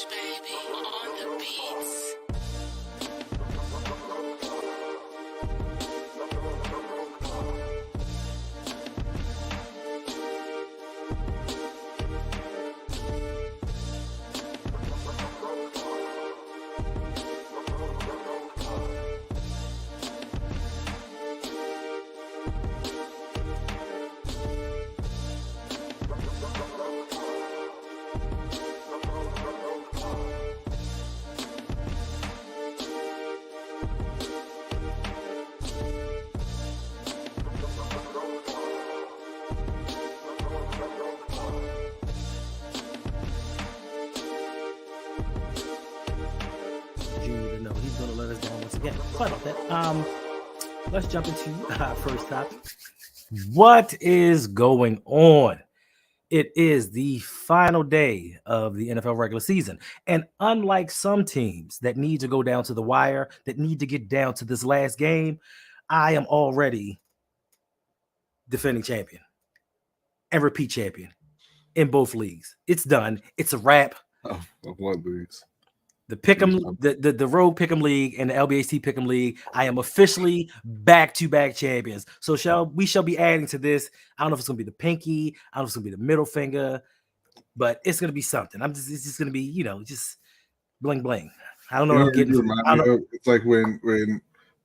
baby, on the beats. He's going to let us down once again. Sorry about that. Let's jump into our first topic. What is going on? It is the final day of the NFL regular season. And unlike some teams that need to go down to the wire, that need to get down to this last game, I am already defending champion and repeat champion in both leagues. It's done. It's a wrap. Of what leagues? The Pick'em, the RouG Pick'em League and the LBHT Pick'em League. I am officially back-to-back champions. So we shall be adding to this. I don't know if it's gonna be the pinky. I don't know if it's gonna be the middle finger, but it's gonna be something. It's just gonna be, just bling bling. I don't know what I'm getting. It's like when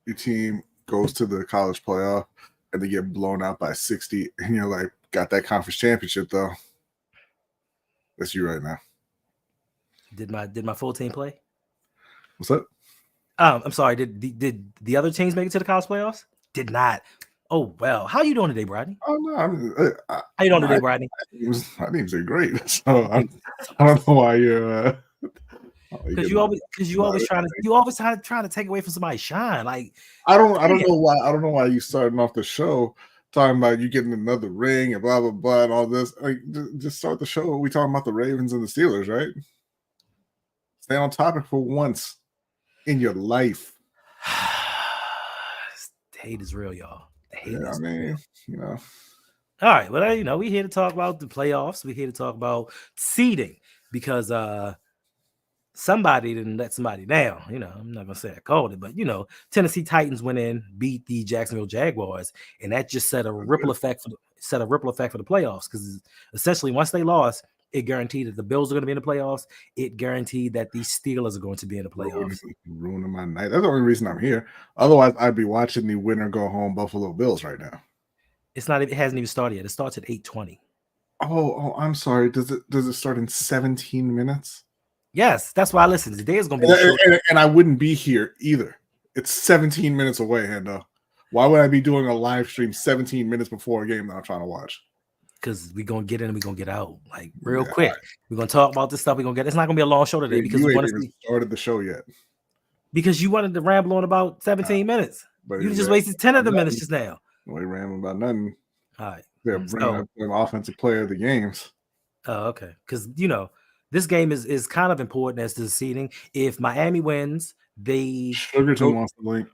your team goes to the college playoff and they get blown out by 60, and you're like, got that conference championship though. That's you right now. Did my full team play? What's up? I'm sorry. Did the other teams make it to the college playoffs? Did not. Oh well. How you doing today, Rodney? Oh no. How you doing today, Rodney? My teams are great. So I don't know why you're. Because you always trying to take away from somebody's shine. Like I don't know why you starting off the show talking about you getting another ring and blah blah blah and all this. Like, just start the show. We talking about the Ravens and the Steelers, right? Stay on topic for once in your life. The hate is real, y'all. The hate is real. All right, well, we here to talk about the playoffs. We're here to talk about seeding because somebody didn't let somebody down. I'm not gonna say I called it, but Tennessee Titans went in, beat the Jacksonville Jaguars, and that just set a ripple effect for the playoffs. Because essentially, once they lost, it guaranteed that the Bills are going to be in the playoffs. It guaranteed that the Steelers are going to be in the playoffs. Ruining my night. That's the only reason I'm here. Otherwise, I'd be watching the winner go home Buffalo Bills right now. It's not. It hasn't even started yet. It starts at 8:20. Oh, I'm sorry. Does it start in 17 minutes? Yes, that's why I listen. Today is going to be and I wouldn't be here either. It's 17 minutes away, Hendo. Why would I be doing a live stream 17 minutes before a game that I'm trying to watch? Because we're going to get in and we're going to get out like real quick. Right. We're going to talk about this stuff. It's not going to be a long show today because we ain't even started the show yet. Because you wanted to ramble on about 17 minutes. But you just wasted 10 of the minutes just now. We ain't rambling about nothing. All right. They're bringing up the offensive player of the games. Oh, okay. Because, this game is kind of important as to the seeding. If Miami wins, Sugarton wants the link.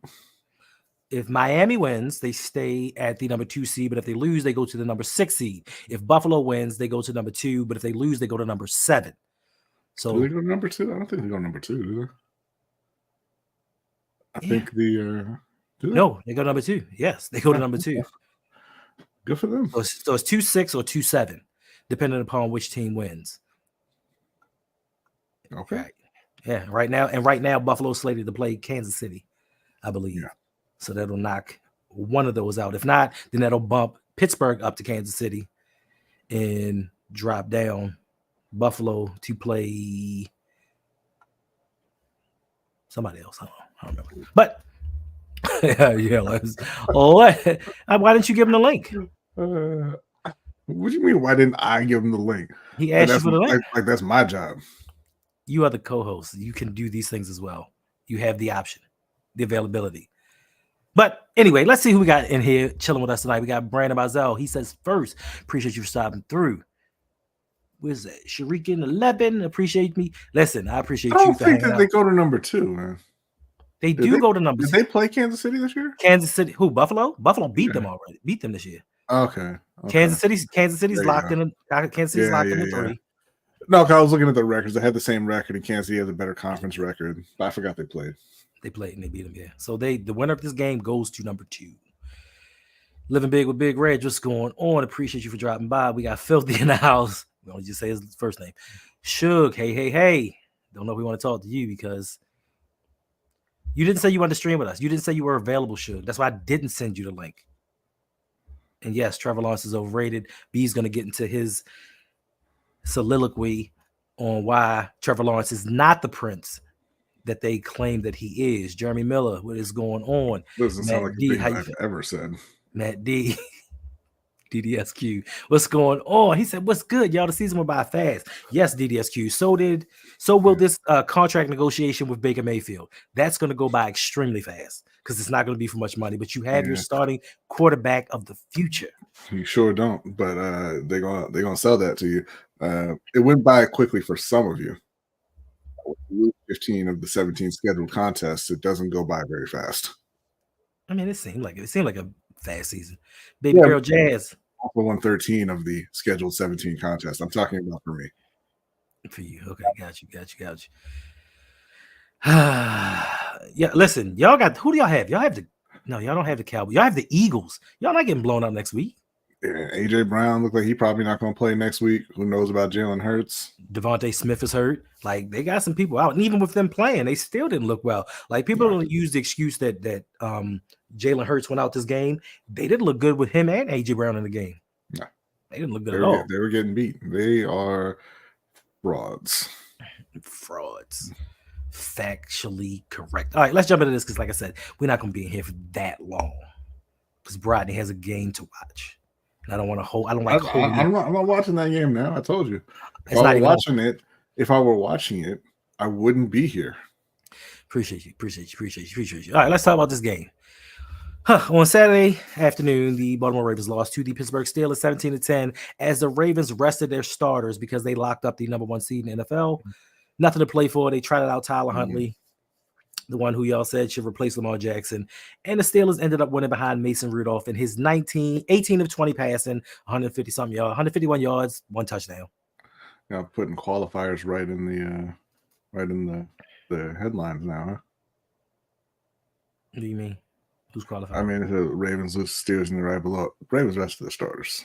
If Miami wins, they stay at the number 2 seed, but if they lose, they go to the number 6 seed. If Buffalo wins, they go to number 2, but if they lose, they go to number 7. So do they go to number 2? I don't think they go to number 2, do they? I think No, they go to number 2. Yes, they go to number 2. Good for them. So it's 2-6 or 2-7, depending upon which team wins. Okay. Right. Yeah. Right now, Buffalo's slated to play Kansas City, I believe. Yeah. So that'll knock one of those out. If not, then that'll bump Pittsburgh up to Kansas City and drop down Buffalo to play somebody else. I don't remember. But why didn't you give him the link? What do you mean? Why didn't I give him the link? He asked you for the link. Like that's my job. You are the co-host. You can do these things as well. You have the option, the availability. But anyway, let's see who we got in here chilling with us tonight. We got Brandon Mazel. He says, first, appreciate you for stopping through. Where's that? Sharikin 11, appreciate me. Listen, I appreciate you. I don't think that they go to number 2, man. They go to number 2. Did they play Kansas City this year? Kansas City. Who? Buffalo? Buffalo beat them already. Beat them this year. Okay. Kansas City's locked in. Kansas City's locked in the 3. No, 'cause I was looking at the records. They had the same record, and Kansas City has a better conference record. But I forgot they played. They played and they beat them, yeah. So the winner of this game goes to number 2. Living Big with Big Red, what's going on? Appreciate you for dropping by. We got Filthy in the house. We don't just say his first name. Suge, hey. Don't know if we want to talk to you because you didn't say you wanted to stream with us. You didn't say you were available, Suge. That's why I didn't send you the link. And yes, Trevor Lawrence is overrated. B's going to get into his soliloquy on why Trevor Lawrence is not the prince that they claim that he is. Jeremy Miller, what is going on? Doesn't sound like a thing I've ever said. Matt D. DDSQ, what's going on? He said, what's good, y'all? The season went by fast. Yes, DDSQ. So will this contract negotiation with Baker Mayfield. That's going to go by extremely fast because it's not going to be for much money. But you have your starting quarterback of the future. You sure don't, but they're gonna sell that to you. It went by quickly for some of you. 15 of the 17 scheduled contests, it doesn't go by very fast. I mean, it seemed like a fast season. Baby girl Jazz. 113 of the scheduled 17 contests. I'm talking about for me. For you. Okay, got you. Yeah, listen, y'all got, who do y'all have? Y'all don't have the Cowboys. Y'all have the Eagles. Y'all not getting blown up next week. Yeah, AJ Brown looked like he probably not going to play next week. Who knows about Jalen Hurts? Devontae Smith is hurt. Like, they got some people out, and even with them playing, they still didn't look well. Like, people don't use the excuse that Jalen Hurts went out this game. They didn't look good with him and AJ Brown in the game. No, they didn't look good at all. They were getting beat. They are frauds. Factually correct. All right, let's jump into this because, like I said, we're not going to be in here for that long because Brodney has a game to watch. And I don't want to hold. I don't like holding. I'm not watching that game now. I told you. If I were watching it, I wouldn't be here. Appreciate you. All right, let's talk about this game. On Saturday afternoon, the Baltimore Ravens lost to the Pittsburgh Steelers 17-10 as the Ravens rested their starters because they locked up the number 1 seed in the NFL. Nothing to play for. They tried out Tyler Huntley, the one who y'all said should replace Lamar Jackson. And the Steelers ended up winning behind Mason Rudolph in his 18 of 20 passing, 150-something yards, 151 yards, 1 touchdown. Yeah, putting qualifiers right in the headlines now, huh? What do you mean? Who's qualified? I mean, the Ravens lose Steelers in the right below. Ravens rested the starters.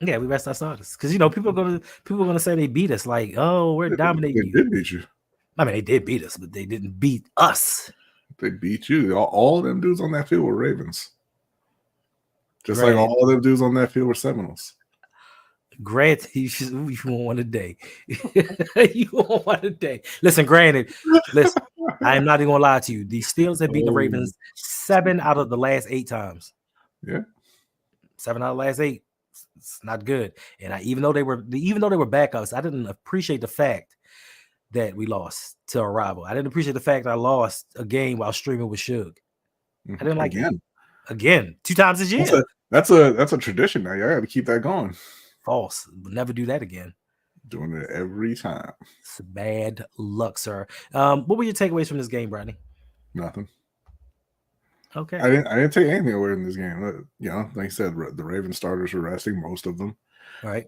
Yeah, we rest our starters because people are gonna say they beat us. Like, oh, we're dominating. They did beat you. I mean, they did beat us, but they didn't beat us. They beat you. All of them dudes on that field were Ravens. Just like all of them dudes on that field were Seminoles. Granted, you won't want a day. You won't want a day. Listen, I am not even gonna lie to you. The Steelers have beaten the Ravens 7 out of the last 8 times. Yeah, 7 out of the last 8. It's not good. And even though they were backups, I didn't appreciate the fact that we lost to a rival. I didn't appreciate the fact that I lost a game while streaming with Suge. I didn't like it. Again, 2 times this year. That's a tradition now. You got to keep that going. False. We'll never do that again. Doing it every time. It's bad luck, sir. What were your takeaways from this game, Brodney? Nothing. Okay. I didn't take anything away from this game. Like I said, the Ravens starters were resting, most of them. All right.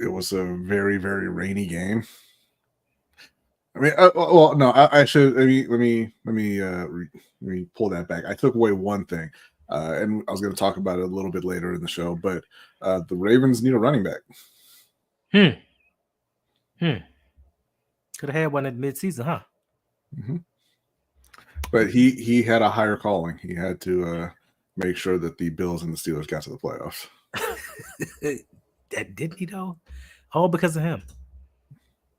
It was a very, very rainy game. I mean, I should. Let me pull that back. I took away one thing, and I was going to talk about it a little bit later in the show. But the Ravens need a running back. Could have had one at midseason, huh? Mm-hmm. But he had a higher calling. He had to make sure that the Bills and the Steelers got to the playoffs. That didn't he though? All because of him.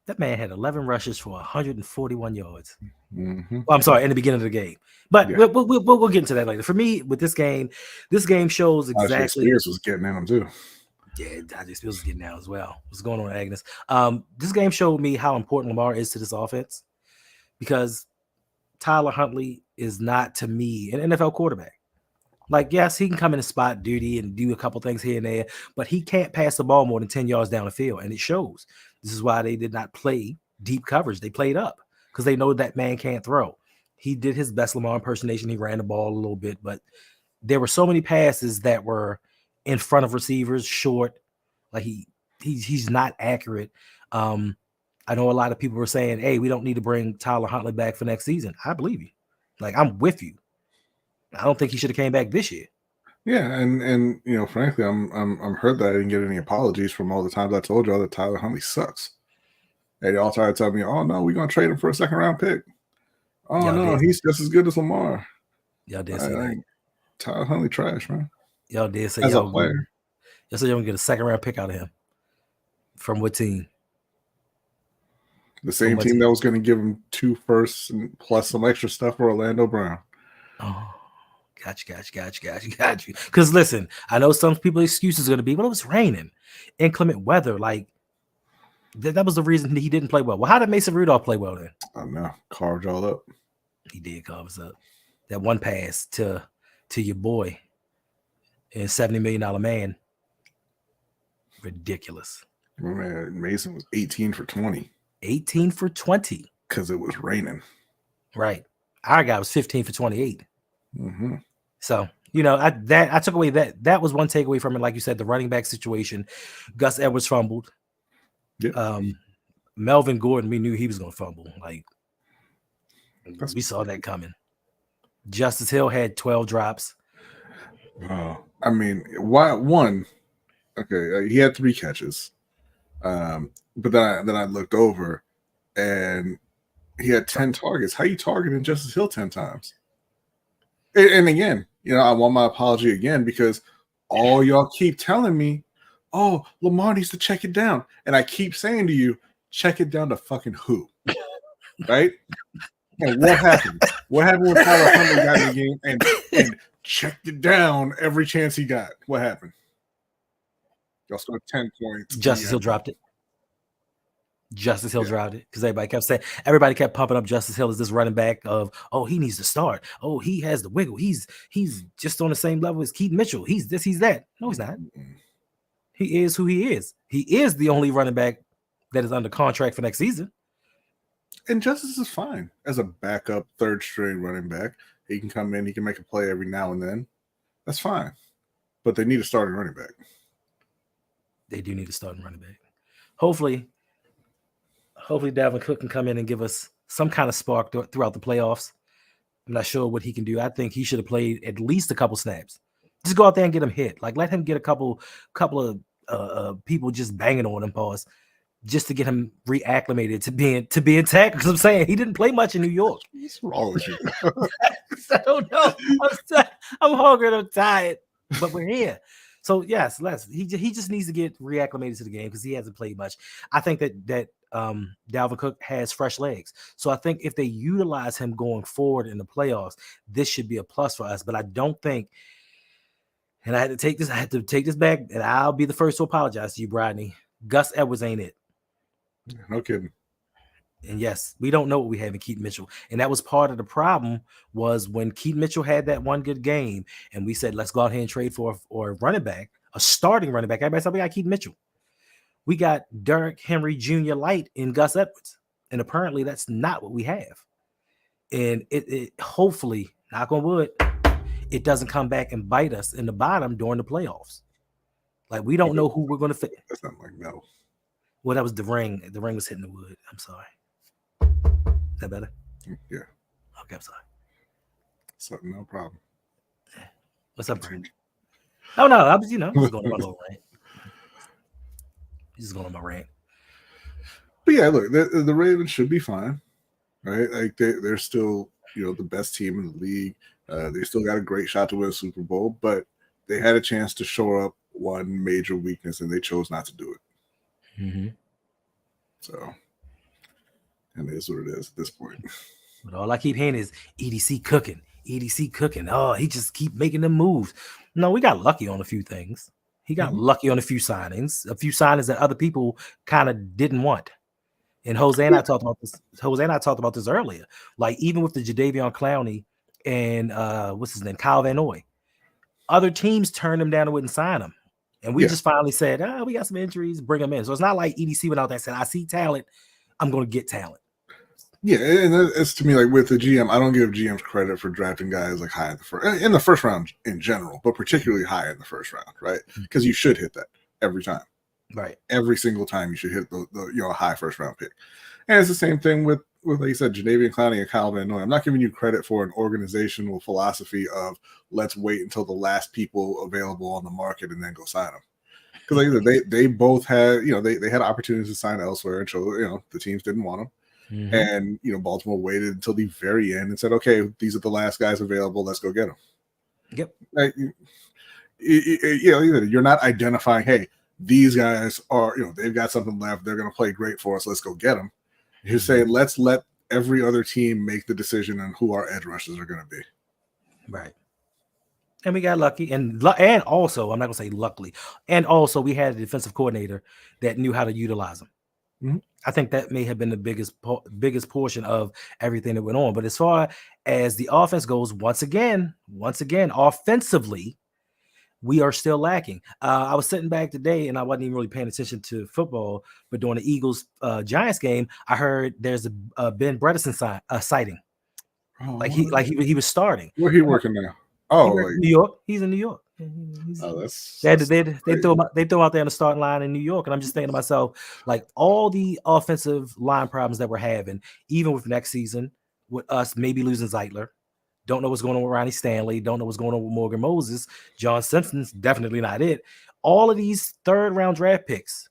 That man had 11 rushes for 141 yards. Mm-hmm. Well, I'm sorry, in the beginning of the game. But we'll get into that later. For me, with this game shows exactly. Spears was getting in them too. Yeah, Dodger Spears was getting out as well. What's going on, Agnes? This game showed me how important Lamar is to this offense because Tyler Huntley is not, to me, an NFL quarterback. Like, yes, he can come in and spot duty and do a couple things here and there, but he can't pass the ball more than 10 yards down the field, and it shows. This is why they did not play deep coverage. They played up because they know that man can't throw. He did his best Lamar impersonation. He ran the ball a little bit, but there were so many passes that were in front of receivers, short. Like he's not accurate. I know a lot of people were saying, hey, we don't need to bring Tyler Huntley back for next season. I believe you. Like, I'm with you. I don't think he should have came back this year. Yeah, and frankly, I'm hurt that I didn't get any apologies from all the times I told y'all that Tyler Huntley sucks. And they all tried to tell me, oh no, we're gonna trade him for a second round pick. Oh Y'all no, did. he's just as good as Lamar. Y'all did say that. Tyler Huntley trash, man. Y'all did say As y'all a player. Y'all said y'all gonna get a second round pick out of him. From what team? The same team that was going to give him 2 firsts and plus some extra stuff for Orlando Brown. Oh, got you. Because listen, I know some people's excuse is going to be, well, it was raining, inclement weather. Like that was the reason he didn't play well. Well, how did Mason Rudolph play well then? I don't know. Carved y'all up. He did carve us up. That one pass to your boy and $70 million man. Ridiculous. Man, Mason was 18 for 20. 18 for 20. Because it was raining. Right. Our guy was 15 for 28. Mm-hmm. So, I took away that was one takeaway from it. Like you said, the running back situation. Gus Edwards fumbled. Yep. Melvin Gordon, we knew he was going to fumble. Like, we saw that coming. Justice Hill had 12 drops. I mean, why one? Okay, he had 3 catches. But then I looked over and he had 10 targets. How you targeting Justice Hill 10 times? And again, I want my apology again because all y'all keep telling me, oh, Lamar needs to check it down. And I keep saying to you, check it down to fucking who? Right? And what happened? What happened when Tyler Huntley got in the game and checked it down every chance he got? What happened? Y'all scored 10 points. Justice Hill dropped it. Justice Hill dropped it because everybody kept pumping up Justice Hill as this running back of, oh, he needs to start. Oh, he has the wiggle. He's just on the same level as Keaton Mitchell. He's this, he's that. No, he's not. He is who he is. He is the only running back that is under contract for next season. And Justice is fine as a backup 3rd string running back. He can come in, he can make a play every now and then. That's fine. But they need a starting running back. They do need a starting running back. Hopefully Dalvin Cook can come in and give us some kind of spark throughout the playoffs. I'm not sure what he can do. I think he should have played at least a couple snaps. Just go out there and get him hit. Like, let him get a couple of people just banging on him, pause, just to get him reacclimated to being tackled. Because I'm saying he didn't play much in New York. What's wrong with you? I don't know. I'm hungry and I'm tired, but we're here. So yes, he just needs to get reacclimated to the game because he hasn't played much. I think that Dalvin Cook has fresh legs. So I think if they utilize him going forward in the playoffs, this should be a plus for us. But I don't think, and I had to take this back, and I'll be the first to apologize to you, Brodney. Gus Edwards ain't it. No kidding. And yes, we don't know what we have in Keaton Mitchell. And that was part of the problem was when Keaton Mitchell had that one good game and we said, let's go out here and trade for a running back, a starting running back. Everybody said, we got Keaton Mitchell. We got Derrick Henry Jr. Light in Gus Edwards. And apparently that's not what we have. And it hopefully, knock on wood, it doesn't come back and bite us in the bottom during the playoffs. Like, we don't know who we're going to fit. That's not like no. Well, that was the ring. The ring was hitting the wood. I'm sorry. Is that better? Yeah. Okay, I'm sorry. So, no problem. What's up, Brandon? Oh, no. I was, just going on my little rant. Just going on my rant. But yeah, look, the Ravens should be fine, right? Like, they're still, the best team in the league. They still got a great shot to win a Super Bowl, but they had a chance to shore up one major weakness, and they chose not to do it. Mm-hmm. So, and it is what it is at this point. But all I keep hearing is EDC cooking. Oh, he just keep making them moves. No, we got lucky on a few things. He got lucky on a few signings that other people kind of didn't want. And Jose and I talked about this earlier. Like, even with the Jadeveon Clowney and what's his name, Kyle Van Noy, other teams turned him down and wouldn't sign him. And we just finally said, we got some injuries, bring him in. So it's not like EDC went out there and said, I see talent, I'm going to get talent. Yeah, and it's to me like with the GM, I don't give GMs credit for drafting guys like high in the first round in general, but particularly high in the first round, right? Because you should hit that every time. Right. Every single time you should hit the a high first round pick. And it's the same thing with like you said, Jadeveon Clowney and Kyle Van Noy. I'm not giving you credit for an organizational philosophy of let's wait until the last people available on the market and then go sign them. Because like they both had, they had opportunities to sign elsewhere and show, the teams didn't want them. Mm-hmm. And, Baltimore waited until the very end and said, okay, these are the last guys available. Let's go get them. Yep. Like, you're not identifying, hey, these guys are, they've got something left. They're going to play great for us. Let's go get them. You're saying, let's let every other team make the decision on who our edge rushers are going to be. Right. And we got lucky, and also, I'm not going to say luckily, and also we had a defensive coordinator that knew how to utilize them. Mm-hmm. I think that may have been the biggest portion of everything that went on. But as far as the offense goes, once again, offensively, we are still lacking. I was sitting back today, and I wasn't even really paying attention to football, but during the Eagles Giants game, I heard there's a Ben Bredesen sighting. Oh, he was starting. Where he working now? Oh, New York. He's in New York. They throw him out there in the starting line in New York, and I'm just thinking to myself, like all the offensive line problems that we're having, even with next season, with us maybe losing Zeitler, don't know what's going on with Ronnie Stanley, don't know what's going on with Morgan Moses, John Simpson's definitely not it. All of these third-round draft picks,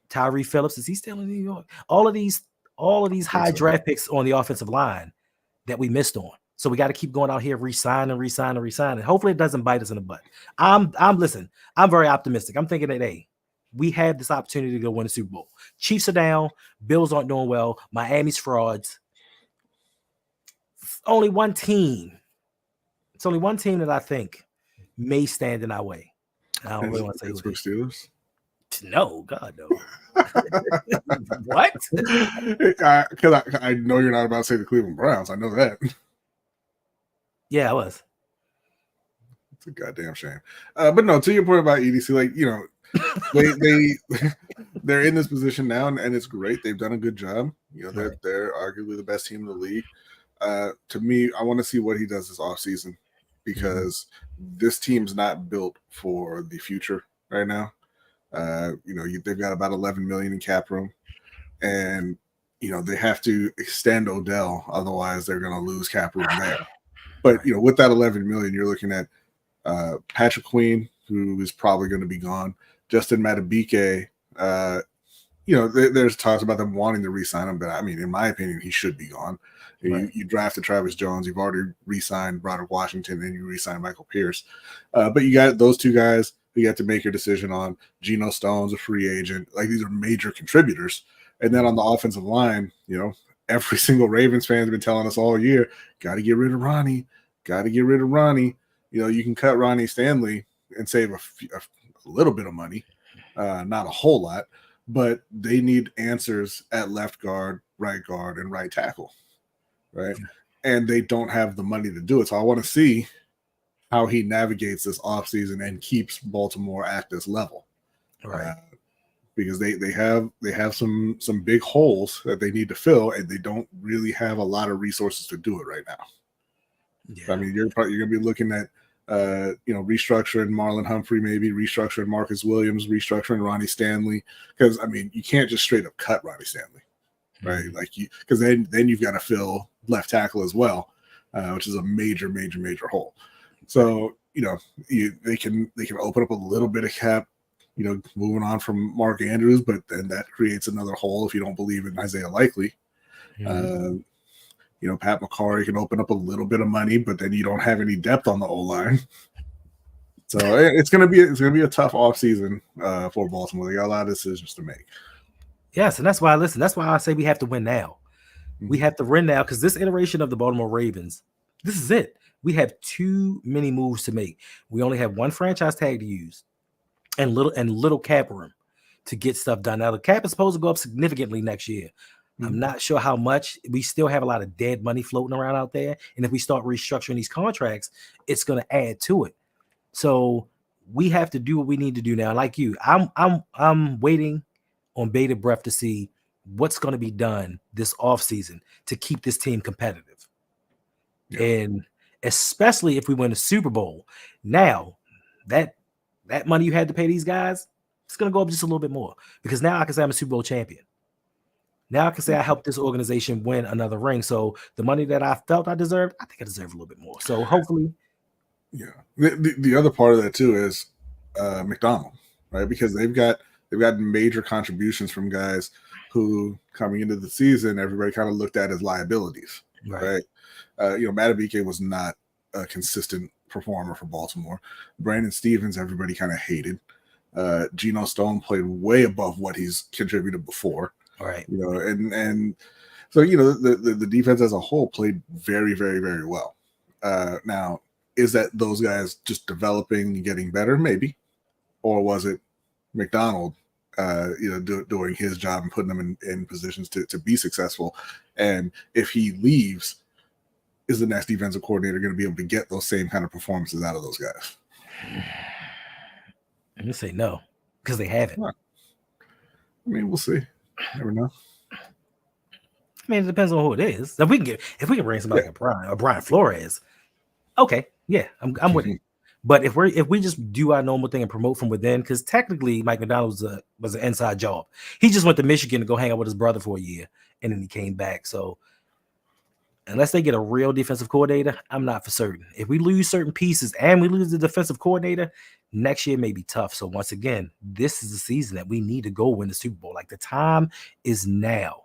Tyree Phillips, is he still in New York? All of these high draft picks on the offensive line that we missed on. So we got to keep going out here, re-signing. Hopefully it doesn't bite us in the butt. I'm very optimistic. I'm thinking that, hey, we have this opportunity to go win the Super Bowl. Chiefs are down. Bills aren't doing well. Miami's frauds. It's only one team that I think may stand in our way. I don't really want to say Pittsburgh Steelers. No, God, no. What? Because I know you're not about to say the Cleveland Browns. I know that. Yeah, I was. It's a goddamn shame. But no, to your point about EDC, they're in this position now, and it's great. They've done a good job. They're arguably the best team in the league. To me, I want to see what he does this offseason because this team's not built for the future right now. They've got about $11 million in cap room, and they have to extend Odell, otherwise they're going to lose cap room there. But with that $11 million, you're looking at Patrick Queen, who is probably going to be gone. Justin Madubuike, there's talks about them wanting to re-sign him, but I mean, in my opinion, he should be gone. Right. You drafted Travis Jones, you've already re-signed Broderick Washington, and you re-signed Michael Pierce. But you got those two guys who you have to make your decision on. Geno Stone's a free agent. Like, these are major contributors. And then on the offensive line, every single Ravens fan has been telling us all year, got to get rid of Ronnie. You can cut Ronnie Stanley and save a little bit of money, not a whole lot, but they need answers at left guard, and right tackle, right? And they don't have the money to do it. So I want to see how he navigates this offseason and keeps Baltimore at this level. Right. Because they have some big holes that they need to fill, and they don't really have a lot of resources to do it right now. Yeah. I mean, you're going to be looking at restructuring Marlon Humphrey, maybe restructuring Marcus Williams, restructuring Ronnie Stanley, because I mean, you can't just straight up cut Ronnie Stanley, right? Because then you've got to fill left tackle as well, which is a major hole. So they can open up a little bit of cap. Moving on from Mark Andrews, but then that creates another hole if you don't believe in Isaiah Likely. Pat McCarry can open up a little bit of money, but then you don't have any depth on the O-line. So it's gonna be a tough offseason for Baltimore. They got a lot of decisions to make. Yes, and that's why I say we have to win now. We have to win now because this iteration of the Baltimore Ravens, this is it. We have too many moves to make. We only have one franchise tag to use. And little cap room to get stuff done. Now the cap is supposed to go up significantly next year. I'm not sure how much. We still have a lot of dead money floating around out there, and if we start restructuring these contracts, it's going to add to it. So we have to do what we need to do now. Like you, I'm waiting on bated breath to see what's going to be done this offseason to keep this team competitive, and especially if we win the Super Bowl. Now that money you had to pay these guys, it's going to go up just a little bit more because now I can say I'm a Super Bowl champion. Now I can say I helped this organization win another ring. So the money that I felt I deserved, I think I deserve a little bit more. So hopefully. Yeah. The other part of that too is McDonald, right? Because they've got major contributions from guys who coming into the season, everybody kind of looked at as liabilities, right? Matabike was not a consistent performer for Baltimore. Brandon Stevens, everybody kind of hated. Geno Stone played way above what he's contributed before. Right. And so, the defense as a whole played very, very, very well. Now, is that those guys just developing and getting better? Maybe. Or was it McDonald, doing his job and putting them in positions to be successful? And if he leaves, is the next defensive coordinator going to be able to get those same kind of performances out of those guys? I'm going to say no, because they haven't. I mean, we'll see. Never know. I mean, it depends on who it is. If we can bring somebody like a Brian Flores, okay, yeah, I'm with you. But if we just do our normal thing and promote from within, because technically Mike McDonald was an inside job. He just went to Michigan to go hang out with his brother for a year, and then he came back. So unless they get a real defensive coordinator, I'm not for certain. If we lose certain pieces and we lose the defensive coordinator, next year may be tough. So once again, this is the season that we need to go win the Super Bowl. Like the time is now.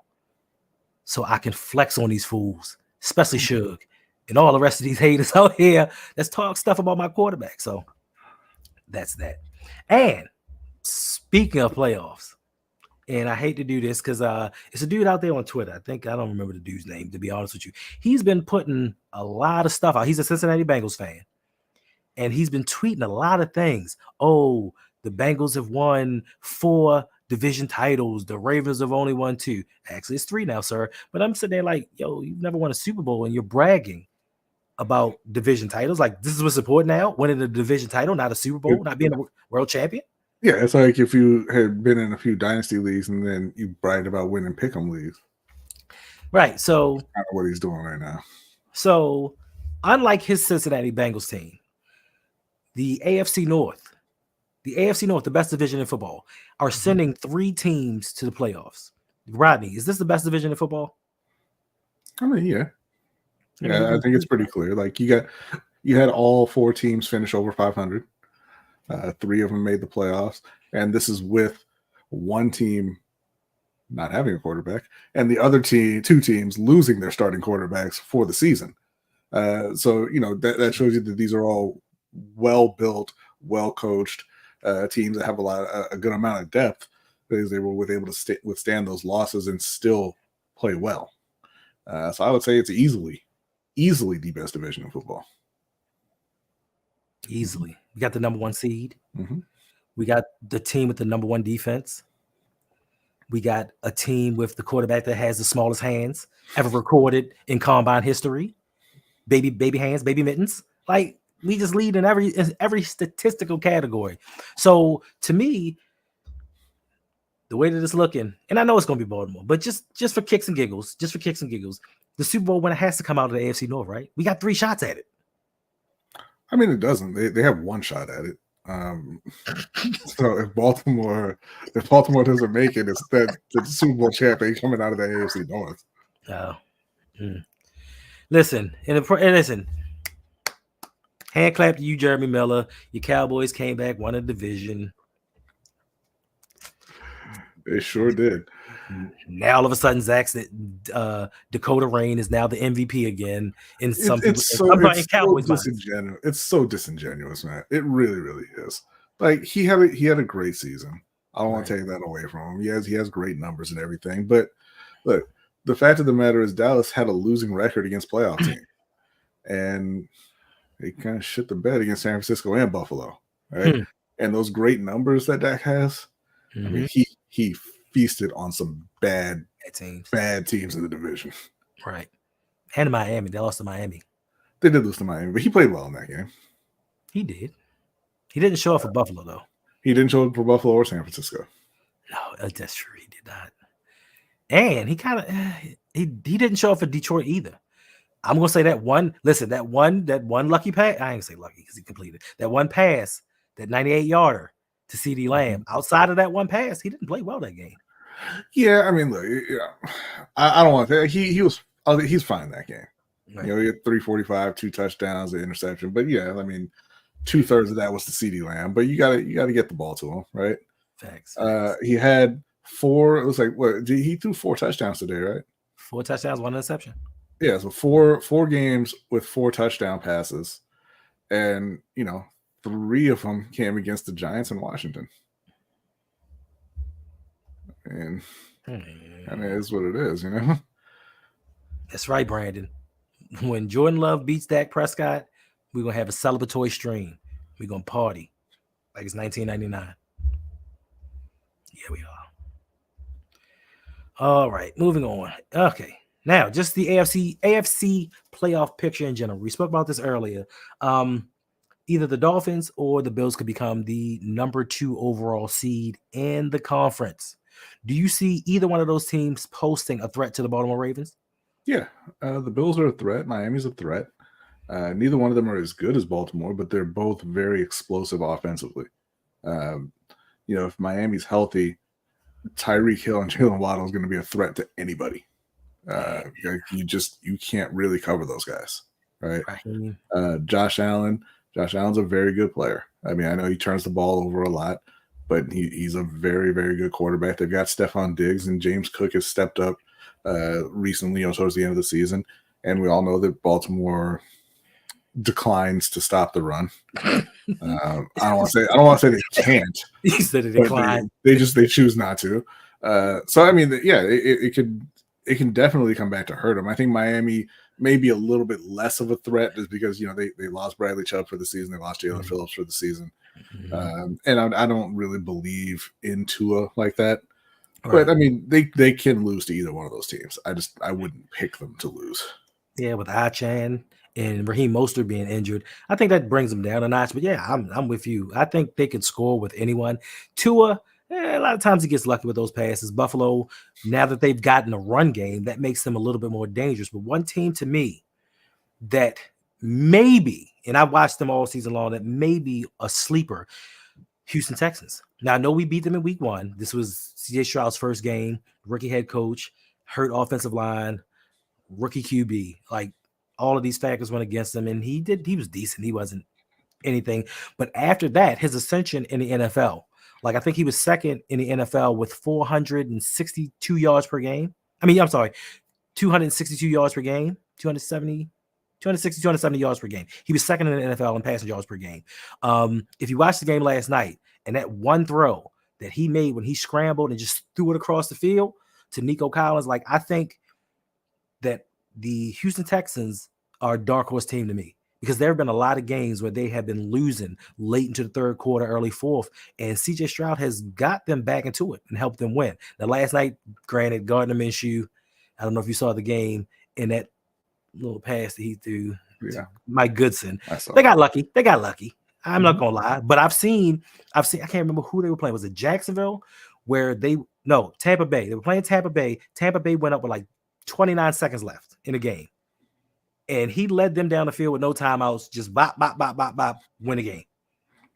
So I can flex on these fools, especially RouG and all the rest of these haters out here that's talk stuff about my quarterback. So that's that. And speaking of playoffs, and I hate to do this because it's a dude out there on Twitter. I don't remember the dude's name, to be honest with you. He's been putting a lot of stuff out. He's a Cincinnati Bengals fan. And he's been tweeting a lot of things. Oh, the Bengals have won 4 division titles. The Ravens have only won 2. Actually, it's 3 now, sir. But I'm sitting there like, yo, you've never won a Super Bowl and you're bragging about division titles. Like, this is what's important now, winning a division title, not a Super Bowl, not being a world champion. Yeah, it's like if you had been in a few dynasty leagues and then you bragged about winning pick'em leagues. Right. So that's kind of what he's doing right now. So unlike his Cincinnati Bengals team, the AFC North, the best division in football, are sending 3 teams to the playoffs. Rodney, is this the best division in football? I mean, yeah. I think it's pretty clear. Like you had all 4 teams finish over 500. 3 of them made the playoffs, and this is with 1 team not having a quarterback, and the other 2 teams losing their starting quarterbacks for the season. So that shows you that these are all well-built, well-coached teams that have a good amount of depth because they were able to withstand those losses and still play well. So I would say it's easily the best division in football. Easily. We got the number 1 seed. Mm-hmm. We got the team with the number 1 defense. We got a team with the quarterback that has the smallest hands ever recorded in combine history. Baby hands, baby mittens. Like, we just lead in every statistical category. So to me, the way that it's looking, and I know it's going to be Baltimore, but just for kicks and giggles, the Super Bowl winner has to come out of the AFC North, right? We got 3 shots at it. I mean, it doesn't. They have 1 shot at it. So if Baltimore doesn't make it, it's that the Super Bowl champion coming out of the AFC North. Oh, listen, hand clap to you, Jeremy Miller. Your Cowboys came back, won a division. They sure did. Now all of a sudden, Zach's Dakota Rain is now the MVP again. It's so disingenuous. It's so disingenuous, man. It really, really is. Like he had a great season. I don't want to take that away from him. He has great numbers and everything. But look, the fact of the matter is Dallas had a losing record against playoff teams, and they kind of shit the bed against San Francisco and Buffalo, right? And those great numbers that Dak has, I mean, he feasted on some bad teams in the division. Right. And Miami. They lost to Miami. They did lose to Miami, but he played well in that game. He did. He didn't show up for Buffalo, though. He didn't show up for Buffalo or San Francisco. No, that's true. He did not. And he didn't show up for Detroit either. I'm gonna say that one lucky pass. I ain't gonna say lucky because he completed that one pass, that 98-yarder to CeeDee Lamb. Outside of that one pass, he didn't play well that game. Yeah, I mean, look, I don't want to say he's fine that game. Right. He had 345, 2 touchdowns, an interception. But yeah, I mean, 2/3 of that was to CeeDee Lamb. But you gotta get the ball to him, right? Facts. He had 4. It was like what? He threw 4 touchdowns today, right? 4 touchdowns, 1 interception. Yeah, so four games with 4 touchdown passes, and 3 of them came against the Giants in Washington. And it is what it is, That's right, Brandon. When Jordan Love beats Dak Prescott, we're gonna have a celebratory stream. We're gonna party like it's 1999. Yeah, we are. All right, moving on. Okay, now just the AFC playoff picture in general. We spoke about this earlier. Either the Dolphins or the Bills could become the number 2 overall seed in the conference. Do you see either one of those teams posting a threat to the Baltimore Ravens? Yeah, the Bills are a threat. Miami's a threat. Neither one of them are as good as Baltimore, but they're both very explosive offensively. If Miami's healthy, Tyreek Hill and Jalen Waddle is going to be a threat to anybody. You can't really cover those guys, right? Josh Allen's a very good player. I mean, I know he turns the ball over a lot, but he's a very, very good quarterback. They've got Stephon Diggs, and James Cook has stepped up recently, towards the end of the season. And we all know that Baltimore declines to stop the run. I don't want to say they can't. You said it declined. They choose not to. So I mean, yeah, it can definitely come back to hurt them. I think Miami may be a little bit less of a threat just because they lost Bradley Chubb for the season, they lost Jalen Phillips for the season, and I don't really believe in Tua like that. Right. But I mean, they can lose to either one of those teams. I wouldn't pick them to lose. Yeah, with Achan and Raheem Mostert being injured, I think that brings them down a notch. But yeah, I'm with you. I think they could score with anyone. Tua, a lot of times he gets lucky with those passes. Buffalo, now that they've gotten a run game, that makes them a little bit more dangerous. But one team to me that maybe, and I watched them all season long, that may be a sleeper, Houston Texans. Now, I know we beat them in week 1. This was C.J. Stroud's first game, rookie head coach, hurt offensive line, rookie QB. Like, all of these factors went against him, and he was decent. He wasn't anything. But after that, his ascension in the NFL, like I think he was second in the NFL with 462 yards per game. 262 yards per game, 270 yards per game. He was second in the NFL in passing yards per game. If you watched the game last night, and that one throw that he made when he scrambled and just threw it across the field to Nico Collins, like I think that the Houston Texans are a dark horse team to me because there have been a lot of games where they have been losing late into the third quarter, early fourth, and C.J. Stroud has got them back into it and helped them win. Now, last night, granted, Gardner Minshew, I don't know if you saw the game, in that little pass that he threw to Mike Goodson. They got lucky. I'm not gonna lie, but I've seen. I can't remember who they were playing. Was it Jacksonville? Tampa Bay. They were playing Tampa Bay. Tampa Bay went up with like 29 seconds left in the game, and he led them down the field with no timeouts. Just bop, bop, bop, bop, bop, win the game.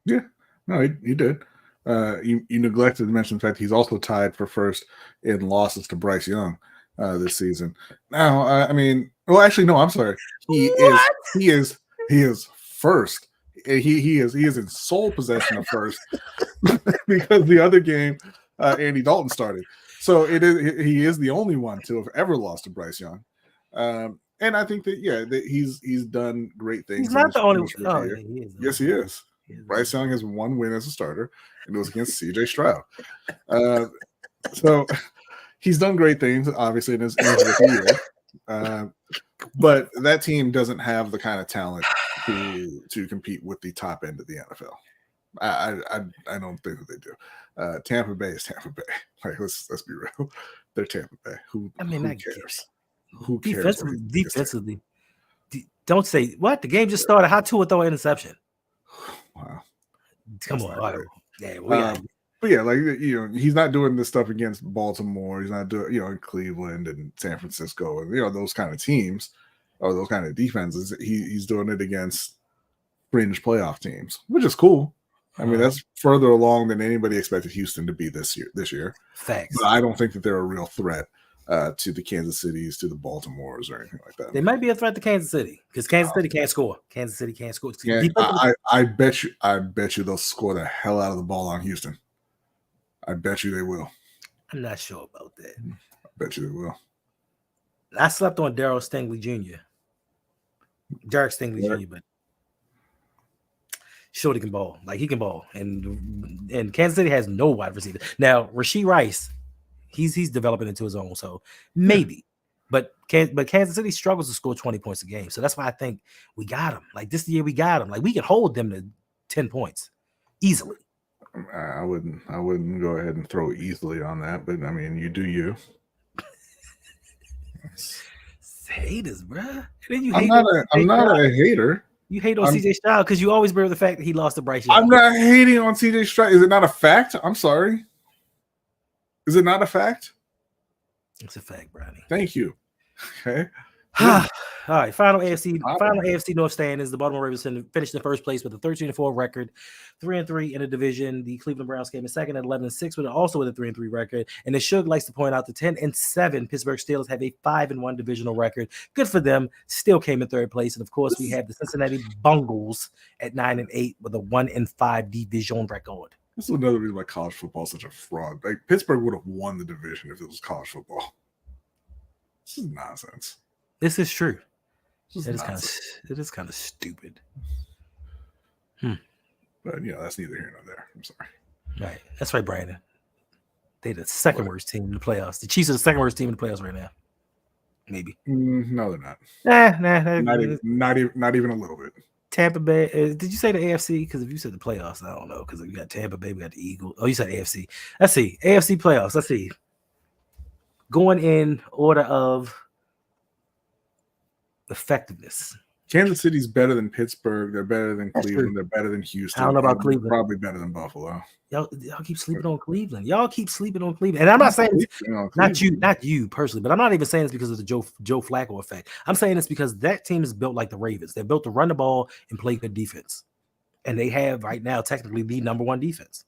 Yeah, no, he did. You neglected to mention the fact he's also tied for first in losses to Bryce Young this season. Now, I'm sorry. He is first. He is in sole possession of first because the other game, Andy Dalton started. So he is the only one to have ever lost to Bryce Young. And I think that he's done great things. He's not the only one. He is. Yes, he is. Bryce Young has one win as a starter, and it was against C.J. Stroud. So he's done great things, obviously, in his rookie year. But that team doesn't have the kind of talent to compete with the top end of the NFL. I don't think that they do. Tampa Bay is Tampa Bay. Like let's be real. They're Tampa Bay. Who cares? Who cares? Defensively. Don't say what the game just started. How Tua throw an interception? Wow. Come on. Right. Yeah, but yeah, like he's not doing this stuff against Baltimore. He's not doing in Cleveland and San Francisco and those kind of teams or those kind of defenses. He's doing it against fringe playoff teams, which is cool. I mean, that's further along than anybody expected Houston to be this year. Facts. But I don't think that they're a real threat to the Kansas Cities, to the Baltimores, or anything like that. They might be a threat to Kansas City because Kansas City can't score. Kansas City can't score. Yeah, I bet you they'll score the hell out of the ball on Houston. I bet you they will. I'm not sure about that. I bet you they will. I slept on Darryl Stingley Jr. Derek Stingley Jr., but Shorty can ball. Like, he can ball. And Kansas City has no wide receiver. Now, Rashee Rice, he's developing into his own, so maybe. But Kansas City struggles to score 20 points a game. So that's why I think we got him. Like, this year we got him. Like, we can hold them to 10 points easily. I wouldn't go ahead and throw easily on that, but I mean, you do you. Haters, bruh. I'm not a hater. You hate on CJ Stroud because you always bear the fact that he lost to Bryce Young. I'm not hating on CJ Stroud. Is it not a fact? I'm sorry. Is it not a fact? It's a fact, Brownie. Thank you. Okay. All right, final AFC North standings. The Baltimore Ravens finished in first place with a 13-4 record, 3-3 in the division. The Cleveland Browns came in second at 11-6, with also with a 3-3 record. And as Suge likes to point out, the 10-7 Pittsburgh Steelers have a 5-1 divisional record. Good for them. Still came in third place, and of course, we have the Cincinnati Bengals at 9-8 with a 1-5 division record. This is another reason why college football is such a fraud. Like, Pittsburgh would have won the division if it was college football. This is nonsense. This is true. It is kind of stupid. But that's neither here nor there. I'm sorry. Right. That's right, Brandon. They're the second worst team in the playoffs. The Chiefs are the second worst team in the playoffs right now. Maybe. No, they're not. Not even a little bit. Tampa Bay. Did you say the AFC? Because if you said the playoffs, I don't know. Because we got Tampa Bay, we got the Eagles. Oh, you said AFC. Let's see. AFC playoffs. Let's see. Going in order of effectiveness. Kansas City's better than Pittsburgh. They're better than Cleveland. They're better than Houston. I don't know about Cleveland. Probably better than Buffalo. Y'all keep sleeping on Cleveland. And I'm not saying not you personally, but I'm not even saying it's because of the Joe Flacco effect. I'm saying it's because that team is built like the Ravens. They're built to run the ball and play good defense. And they have right now technically the number one defense.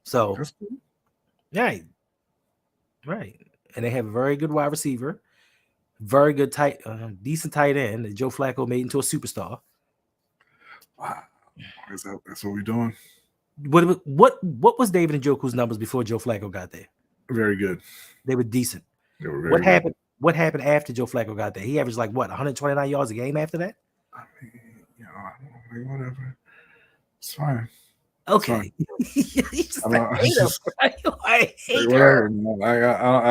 So, right. And they have a very good wide receiver. Very good decent tight end that Joe Flacco made into a superstar. Wow, that's what we're doing. What was David Njoku's numbers before Joe Flacco got there? Very good. They were decent. They were very good. What happened after Joe Flacco got there? He averaged 129 yards a game after that. I mean, whatever. It's fine. Okay. It's fine. I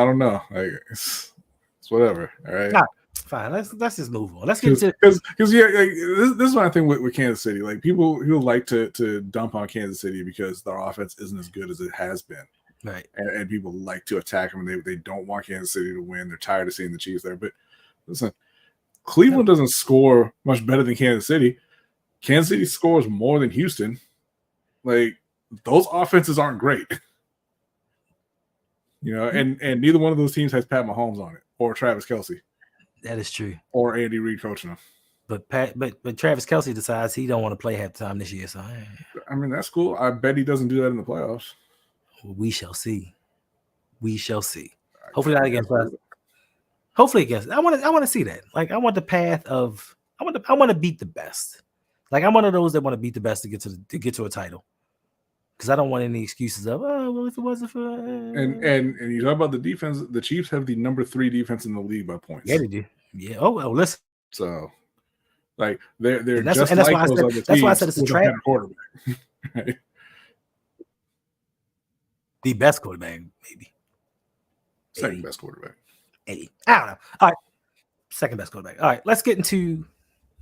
don't know. Like, it's whatever. All right. Nah, fine. Let's just move on. Let's get to because this is my thing with Kansas City. Like, people like to dump on Kansas City because their offense isn't as good as it has been. Right. And people like to attack them. They don't want Kansas City to win. They're tired of seeing the Chiefs there. But listen, Cleveland doesn't score much better than Kansas City. Kansas City scores more than Houston. Like, those offenses aren't great. And neither one of those teams has Pat Mahomes on it or Travis Kelce. That is true. Or Andy Reid coaching them. But Travis Kelce decides he don't want to play half the time this year. So I mean, that's cool. I bet he doesn't do that in the playoffs. We shall see. Hopefully not against us. Hopefully against. I want to see that. Like, I want the path of. I want to beat the best. Like, I'm one of those that want to beat the best to get to a title. Because I don't want any excuses of, if it wasn't for. And you talk about the defense. The Chiefs have the number 3 defense in the league by points. Yeah, they do. Yeah. Oh, listen. So, like, they're that's just why like those other teams. That's why I said it's a trap. Quarterback. Right? The best quarterback, maybe. Second best quarterback. 80. I don't know. All right. Second best quarterback. All right. Let's get into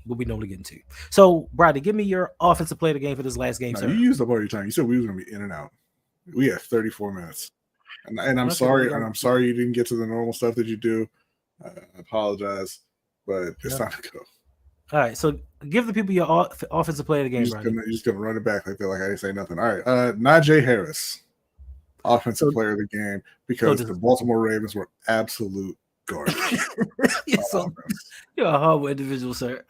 what we normally get into. So, Brady, give me your offensive player of the game for this last game, sir. You used up all your time. You said we was going to be in and out. We have 34 minutes. And I'm sorry. And I'm sorry you didn't get to the normal stuff that you do. I apologize. But it's time to go. All right. So, give the people your offensive player of the game, You're just going to run it back like I didn't say nothing. All right. Najee Harris, offensive player of the game, because the Baltimore Ravens were absolute garbage. You're a horrible individual, sir.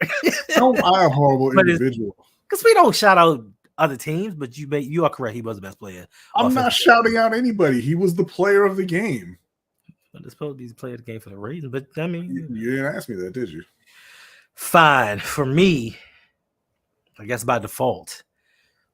No, I'm a horrible individual. Because we don't shout out other teams, but you are correct. He was the best player. I'm not shouting out anybody. He was the player of the game. But it's supposed to be the player of the game for the reason. But I mean, you didn't ask me that, did you? Fine. For me, I guess by default,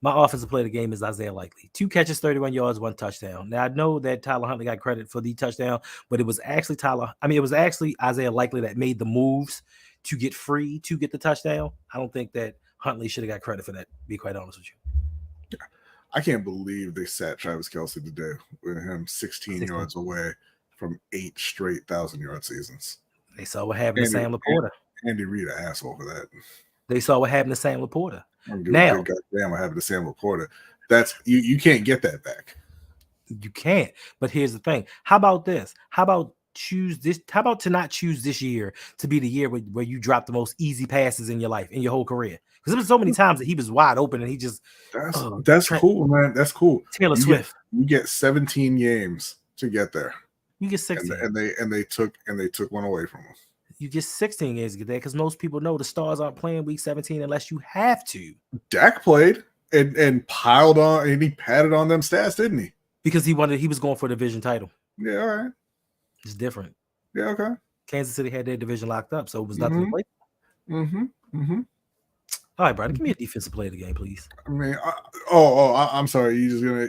my offensive player of the game is Isaiah Likely. 2 catches, 31 yards, 1 touchdown. Now I know that Tyler Huntley got credit for the touchdown, but it was actually Isaiah Likely that made the moves to get free to get the touchdown. I don't think that Huntley should have got credit for that, to be quite honest with you. I can't believe they sat Travis Kelce today with him 16 yards away from 8 straight 1,000-yard seasons. They saw what happened to Sam Laporta. Andy Reid, an asshole for that. They saw what happened to Sam Laporta. Now, goddamn, what happened to Sam Laporta? That's you can't get that back. You can't. But here's the thing. How about this? How about to not choose this year to be the year where you drop the most easy passes in your life, in your whole career? Because there was so many times that he was wide open and he just that's cool, man. That's cool. Taylor Swift. You get 17 games to get there. You get 16. And they took one away from him. You get 16 games to get there because most people know the Stars aren't playing week 17 unless you have to. Dak played and piled on, and he patted on them stats, didn't he? Because he was going for a division title. Yeah, all right. It's different. Yeah, okay. Kansas City had their division locked up, so it was nothing to play. Mm-hmm. All right, brother. Give me a defensive player of the game, please. I mean, I'm sorry. You just gonna?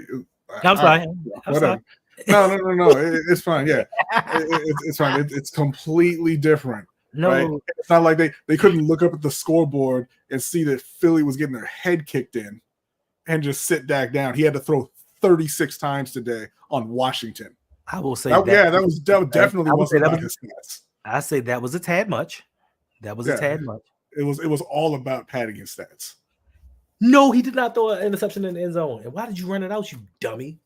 I'm sorry. Whatever. No. It's fine. Yeah, it's fine. It's completely different. No, right? It's not like they couldn't look up at the scoreboard and see that Philly was getting their head kicked in and just sit Dak down. He had to throw 36 times today on Washington. I will say that definitely wasn't about his stats. I say that was a tad much. That was a tad much. It was all about padding his stats. No, he did not throw an interception in the end zone. And why did you run it out, you dummy?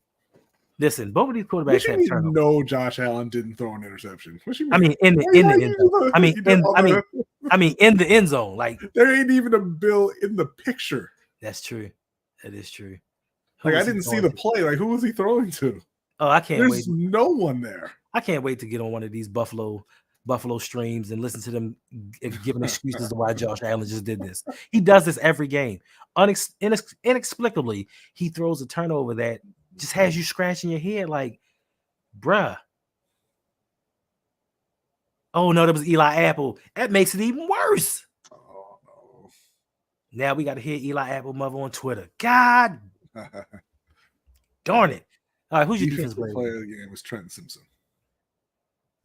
Listen, both of these quarterbacks had turnovers. No, Josh Allen didn't throw an interception. What you mean? I mean, in the end zone. I mean, in the end zone. Like there ain't even a bill in the picture. That's true. That is true. Like I didn't see the play. Like who was he throwing to? Oh, I can't wait. There's no one there. I can't wait to get on one of these Buffalo streams and listen to them giving excuses to why Josh Allen just did this. He does this every game. Inexplicably, he throws a turnover that just has you scratching your head like, bruh. Oh, no, that was Eli Apple. That makes it even worse. Oh, no. Now we got to hear Eli Apple mother on Twitter. God darn it. All right, who's your defensive player of the game? Was Trenton Simpson.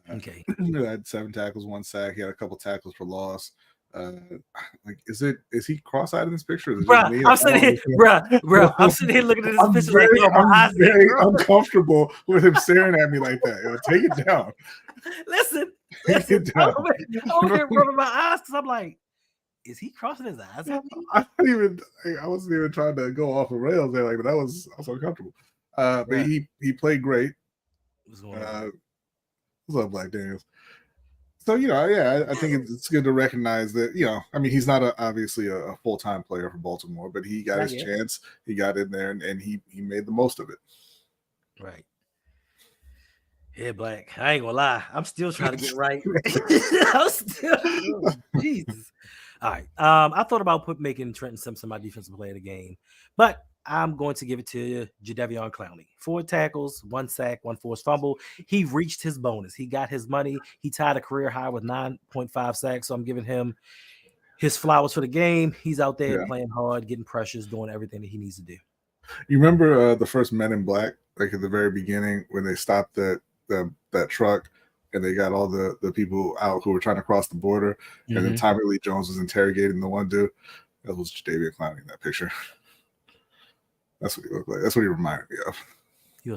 Okay. He had 7 tackles, 1 sack. He had a couple tackles for loss. Like, is he cross-eyed in this picture? Bruh, I'm sitting here looking at this picture. I'm very uncomfortable with him staring at me like that. Take it down. Listen. I'm here rubbing my eyes because I'm like, is he crossing his eyes at me? I wasn't even trying to go off the rails there, like, but I was uncomfortable. But he played great. What's up, Black Daniels? So, I think it's good to recognize that, he's not obviously a full-time player for Baltimore, but he got his chance. He got in there, and he made the most of it. Right. Yeah, Black. I ain't gonna lie. I'm still trying to get right. Jesus. All right. I thought about making Trenton Simpson my defensive player of the game, but I'm going to give it to Jadeveon Clowney. 4 tackles, 1 sack, 1 forced fumble. He reached his bonus. He got his money. He tied a career high with 9.5 sacks. So I'm giving him his flowers for the game. He's out there playing hard, getting pressures, doing everything that he needs to do. You remember the first Men in Black, like at the very beginning when they stopped that truck and they got all the people out who were trying to cross the border, and then Tommy Lee Jones was interrogating the one dude. That was Jadeveon Clowney in that picture. That's what he looked like. That's what he reminded me of. You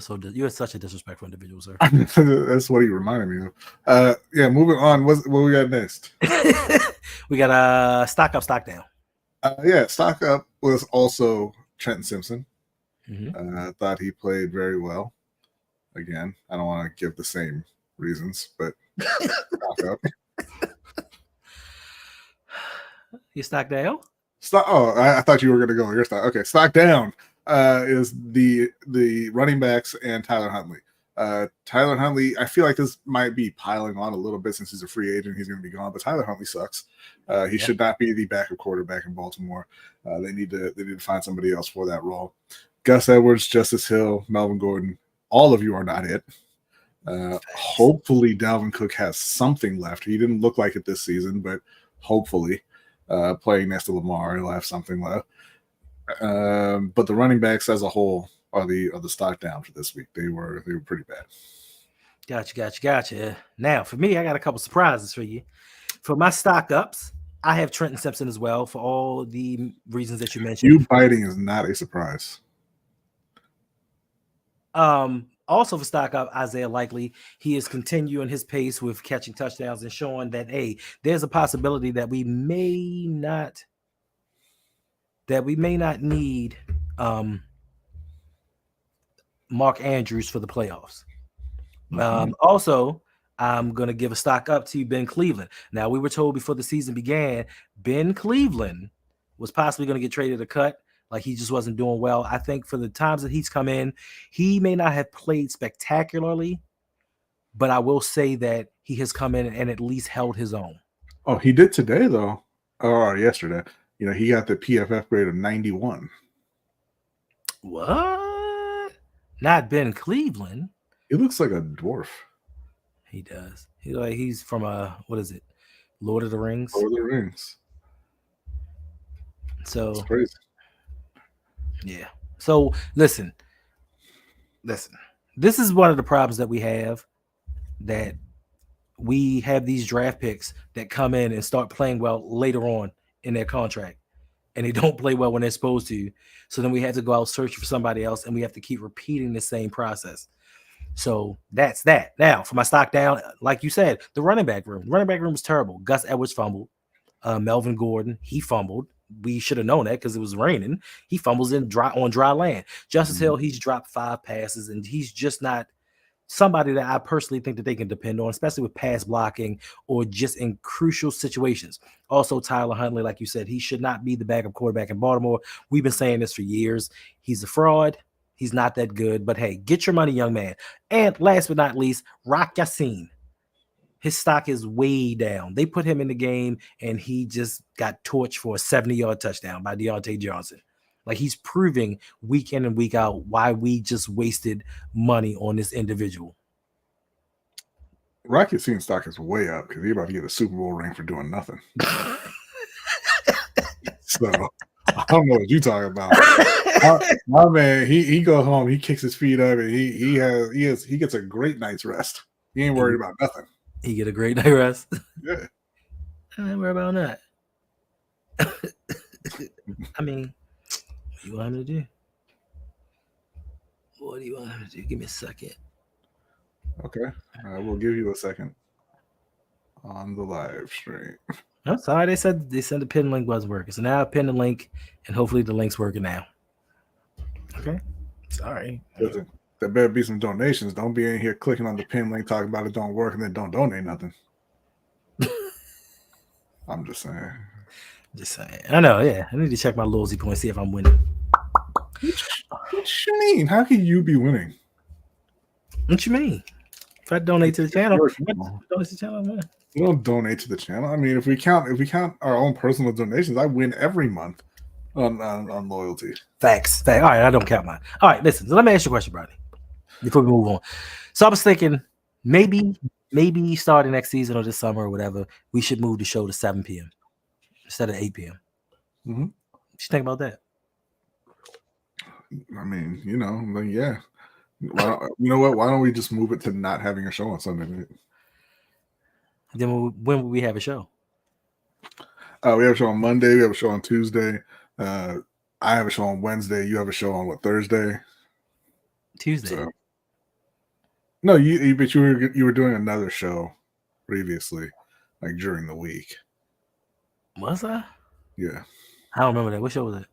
are such a disrespectful individual, sir. That's what he reminded me of. Moving on. What we got next? We got stock up, stock down. Stock up was also Trenton Simpson. I thought he played very well. Again, I don't want to give the same reasons, but stock up. You stock down? I thought you were going to go your stock. Okay, stock down is the running backs and Tyler Huntley. Tyler Huntley, I feel like this might be piling on a little bit since he's a free agent. He's going to be gone, but Tyler Huntley sucks. He should not be the backup quarterback in Baltimore. They need to find somebody else for that role. Gus Edwards, Justice Hill, Melvin Gordon, all of you are not it. Hopefully Dalvin Cook has something left. He didn't look like it this season, but hopefully playing next to Lamar, he'll have something left. But the running backs as a whole are the stock down for this week. They were pretty bad. Gotcha. Now, for me, I got a couple surprises for you. For my stock ups, I have Trenton Simpson as well for all the reasons that you mentioned. You biting is not a surprise. Also for stock up, Isaiah Likely, he is continuing his pace with catching touchdowns and showing that, hey, there's a possibility that we may not need Mark Andrews for the playoffs. Also, I'm going to give a stock up to Ben Cleveland. Now, we were told before the season began, Ben Cleveland was possibly going to get traded or cut. Like, he just wasn't doing well. I think for the times that he's come in, he may not have played spectacularly, but I will say that he has come in and at least held his own. Oh, he did today, though. Or yesterday. You know, he got the PFF grade of 91. What? Not Ben Cleveland. He looks like a dwarf. He does. He's from what is it? Lord of the Rings. Lord of the Rings. So it's crazy. Yeah. So listen. This is one of the problems that we have, that we have these draft picks that come in and start playing well later on in their contract, and they don't play well when they're supposed to. So then we have to go out searching for somebody else, and we have to keep repeating the same process. So that's that. Now, for my stock down, like you said, the running back room. The running back room was terrible. Gus Edwards fumbled. Melvin Gordon, he fumbled. We should have known that because it was raining. He fumbles on dry land. Justice Hill, he's dropped 5 passes, and he's just not somebody that I personally think that they can depend on, especially with pass blocking or just in crucial situations. Also, Tyler Huntley, like you said, he should not be the backup quarterback in Baltimore. We've been saying this for years. He's a fraud. He's not that good. But, hey, get your money, young man. And last but not least, RouG Yassin. His stock is way down. They put him in the game, and he just got torched for a 70-yard touchdown by Deontay Johnson. Like, he's proving week in and week out why we just wasted money on this individual. RouG Yassin stock is way up because he's about to get a Super Bowl ring for doing nothing. So I don't know what you're talking about. My man, he goes home, he kicks his feet up, and he gets a great night's rest. He ain't worried about nothing. He get a great night rest. Yeah. I ain't worried about that. I mean, what do you want him to do? What do you want him to do? Give me a second. Okay. We'll give you a second on the live stream. I'm sorry. They said the pin link wasn't working. So now I pin the link, and hopefully the link's working now. Okay. Sorry. There better be some donations. Don't be in here clicking on the pin link, talking about it don't work, and then don't donate nothing. I'm just saying. I know, yeah. I need to check my loyalty points, see if I'm winning. What you mean? How can you be winning? What you mean? If I donate to the channel, We don't donate to the channel. I mean, if we count our own personal donations, I win every month on loyalty. Facts. All right, I don't count mine. All right, listen. So let me ask you a question, Brody, before we move on. So I was thinking maybe starting next season or this summer or whatever, we should move the show to 7 p.m. instead of 8 p.m. Mm-hmm. What you think about that? I mean, yeah. You know what? Why don't we just move it to not having a show on Sunday night? Then when will we have a show? We have a show on Monday. We have a show on Tuesday. I have a show on Wednesday. You have a show on Thursday? Tuesday. So, no, but you were doing another show previously, like during the week. Was I? Yeah. I don't remember that. What show was it?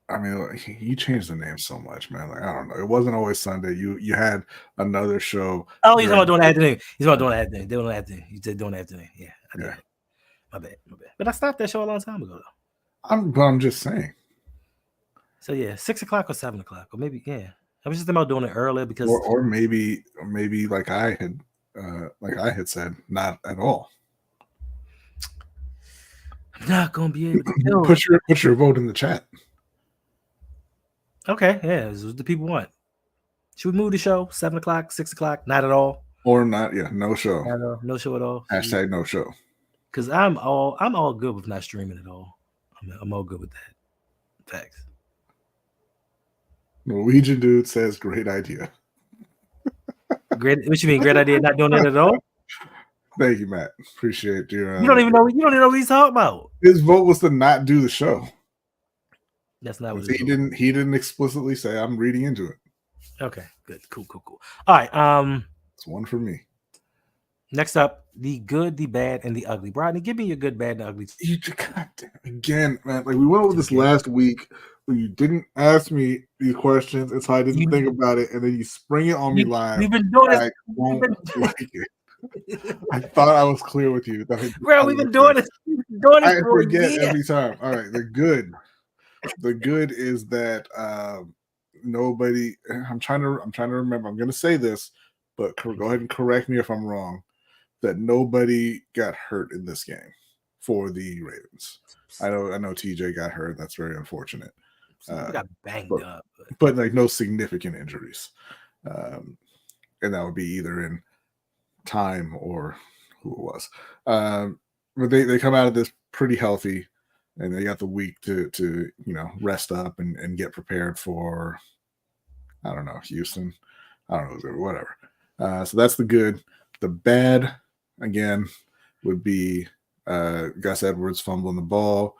I mean, you changed the name so much, man. Like, I don't know. It wasn't always Sunday. You had another show. Oh, he's about doing the afternoon. He's about doing the afternoon. Doing the afternoon. You said doing the afternoon. Yeah. Yeah. My bad. But I stopped that show a long time ago, though. I'm just saying. So yeah, 6 o'clock or 7 o'clock, or maybe I was just thinking about doing it earlier because or maybe like I had said, not at all. I'm not gonna be able to do Put it. your vote in the chat. Okay, yeah, this is what the people want. Should we move the show 7 o'clock, 6 o'clock? Not at all. Or not, yeah, no show. No show at all. Hashtag no show. Because I'm all good with not streaming at all. I'm all good with that. Facts. Norwegian dude says great idea. Great. What you mean? Great idea? Not doing it at all? Thank you, Matt. Appreciate your. You don't even know. You don't even know what he's talking about. His vote was to not do the show. That's not what he didn't. He didn't explicitly say. I'm reading into it. Okay. Good. Cool. All right. It's one for me. Next up, the good, the bad, and the ugly. Rodney, give me your good, bad, and ugly. God damn, again, man. Like we went over this last week, where you didn't ask me these questions, and so I didn't think about it, and then you spring it on me live. We've been doing I won't like it. I thought I was clear with you. Bro, we've been doing this. I forget every time. All right, the good is that nobody. I'm trying to remember. I'm going to say this, but go ahead and correct me if I'm wrong. That nobody got hurt in this game for the Ravens. I know TJ got hurt. That's very unfortunate. Got banged up, but like no significant injuries, and that would be either in time or who it was. But they come out of this pretty healthy, and they got the week to rest up and get prepared for, I don't know, Houston. I don't know, whatever. So that's the good. The bad, again, would be Gus Edwards fumbling the ball,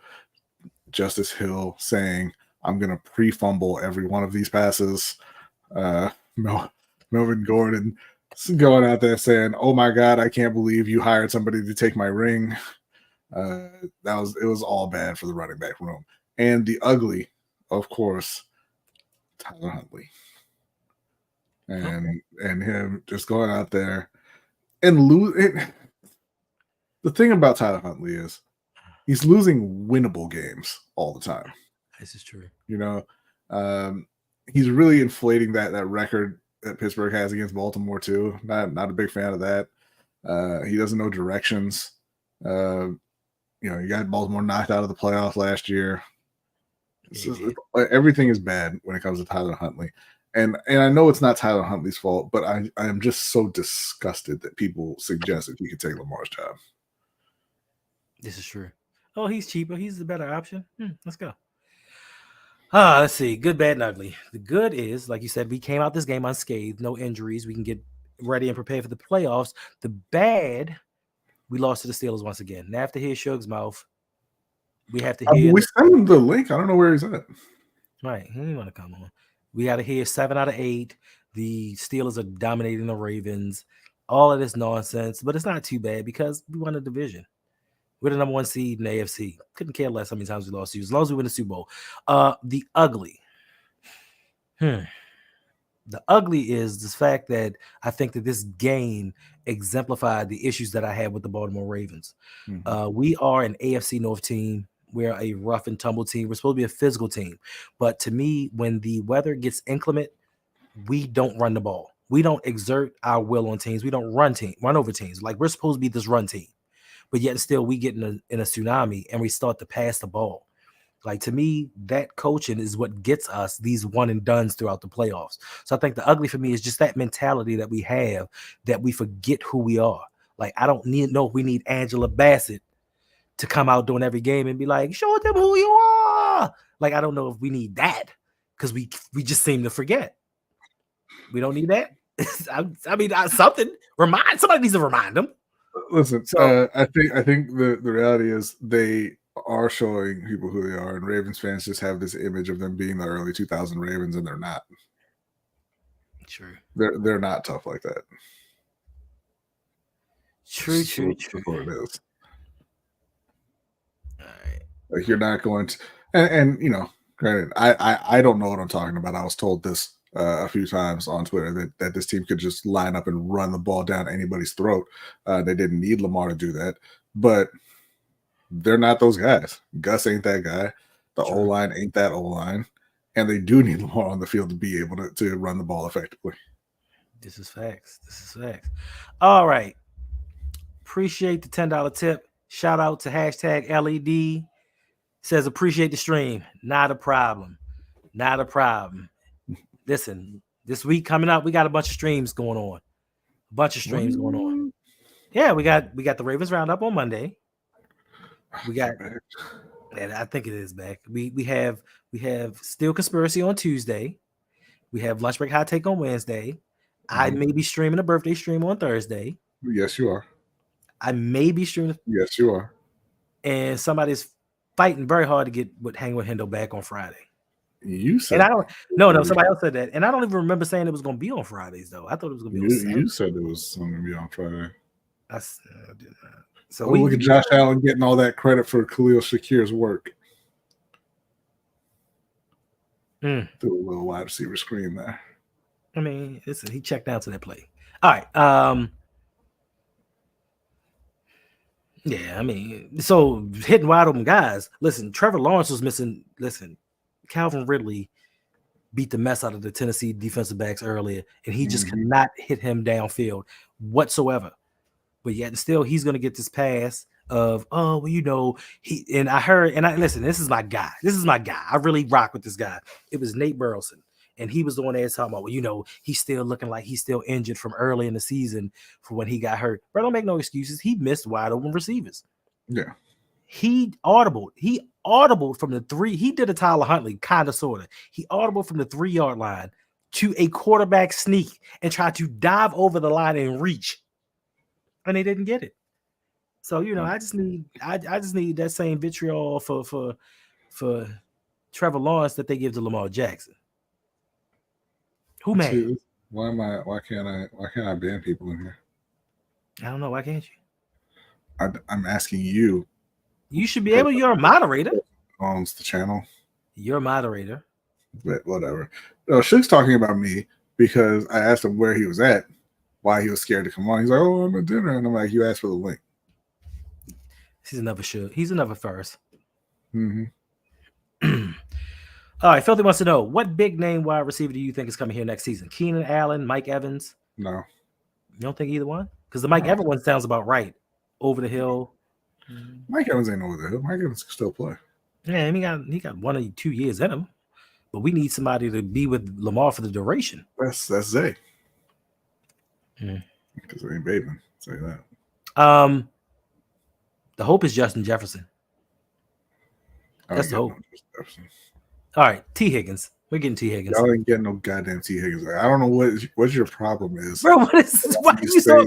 Justice Hill saying, I'm going to pre-fumble every one of these passes. Melvin Gordon going out there saying, oh my God, I can't believe you hired somebody to take my ring. It was all bad for the running back room. And the ugly, of course, Tyler Huntley. And him just going out there and losing. The thing about Tyler Huntley is he's losing winnable games all the time. This is true. He's really inflating that record that Pittsburgh has against Baltimore too. Not a big fan of that. He doesn't know directions. He got Baltimore knocked out of the playoffs last year. Everything is bad when it comes to Tyler Huntley. And I know it's not Tyler Huntley's fault, but I am just so disgusted that people suggest that he could take Lamar's job. This is true. Oh, he's cheaper. He's the better option. Let's go. Let's see. Good, bad, and ugly. The good is, like you said, we came out this game unscathed, no injuries. We can get ready and prepare for the playoffs. The bad, we lost to the Steelers once again. Now, after hear Suge's mouth, we have to hear. We sent him the link. I don't know where he's at. Right. He didn't want to come on. We got to hear 7 out of 8. The Steelers are dominating the Ravens. All of this nonsense, but it's not too bad because we won a division. We're the number 1 seed in the AFC. Couldn't care less how many times we lost to you, as long as we win the Super Bowl. The ugly. The ugly is the fact that I think that this game exemplified the issues that I had with the Baltimore Ravens. We are an AFC North team. We're a rough and tumble team. We're supposed to be a physical team. But to me, when the weather gets inclement, we don't run the ball. We don't exert our will on teams. We don't run over teams. Like, we're supposed to be this run team. But yet still we get in a tsunami and we start to pass the ball. Like, to me, that coaching is what gets us these one and dones throughout the playoffs. So I think the ugly for me is just that mentality that we have, that we forget who we are. Like, I don't know if we need Angela Bassett to come out during every game and be like, show them who you are. Like, I don't know if we need that because we just seem to forget. We don't need that. I mean, something. Somebody needs to remind them. Listen, I think the reality is they are showing people who they are, and Ravens fans just have this image of them being the early 2000 Ravens, and they're not. True. They're not tough like that. True. What it is. All right. Like, you're not going to, and granted, I don't know what I'm talking about. I was told this a few times on Twitter that this team could just line up and run the ball down anybody's throat. They didn't need Lamar to do that, but they're not those guys. Gus ain't that guy. The O-line ain't that O-line. and they do need Lamar on the field to be able to run the ball effectively. This is facts. All right. Appreciate the $10 tip. Shout out to hashtag LED. Says appreciate the stream. Not a problem. Listen, this week coming up, we got a bunch of streams going on. Yeah, we got the Ravens roundup on Monday. We got, and I think it is back. We have Steel Conspiracy on Tuesday. We have Lunch Break Hot Take on Wednesday. I may be streaming a birthday stream on Thursday. Yes, you are. I may be streaming. Yes, you are. And somebody's fighting very hard to get Hang with Hendo back on Friday. You said, and I don't. No, somebody else said that, and I don't even remember saying it was going to be on Fridays though. I thought it was going to be. You said it was going to be on Friday. I did not. So look at Josh Allen getting all that credit for Khalil Shakir's work. Through a little wide receiver screen there. I mean, listen, he checked out to that play. All right. Yeah, I mean, so hitting wide open guys. Listen, Trevor Lawrence was missing. Listen, Calvin Ridley beat the mess out of the Tennessee defensive backs earlier, and he just cannot hit him downfield whatsoever. But yet and still, he's going to get this pass of, oh, well, you know, listen, this is my guy. I really rock with this guy. It was Nate Burleson. And he was the one that was talking about, well, you know, he's still looking like he's still injured from early in the season for when he got hurt. But don't make no excuses. He missed wide open receivers. Yeah. He audibled from the 3. He did a Tyler Huntley, kind of, sort of. He audibled from the 3-yard line to a quarterback sneak and tried to dive over the line and reach. And they didn't get it. So, you know, I just need that same vitriol for Trevor Lawrence that they give to Lamar Jackson. Who mad? Why can't I ban people in here? I don't know. Why can't you? I'm asking you. You should be able. You're a moderator. Owns the channel. You're a moderator. But whatever. No, Shook's talking about me because I asked him where he was at, why he was scared to come on. He's like, "Oh, I'm at dinner," and I'm like, "You asked for the link." He's another Shook. He's another first. Mm-hmm. All right, Filthy wants to know, what big name wide receiver do you think is coming here next season? Keenan Allen, Mike Evans? No. You don't think either one? Because the Mike Evans one sounds about right. Over the hill. Mike Evans ain't over the hill. Mike Evans can still play. Yeah, he got 1 or 2 years in him. But we need somebody to be with Lamar for the duration. That's Zay. Because it ain't Bateman. Say that. The hope is Justin Jefferson. That's the hope. All right, T. Higgins. We're getting T. Higgins. Y'all ain't getting no goddamn T. Higgins. I don't know what your problem is, bro. What is this? Why are you so?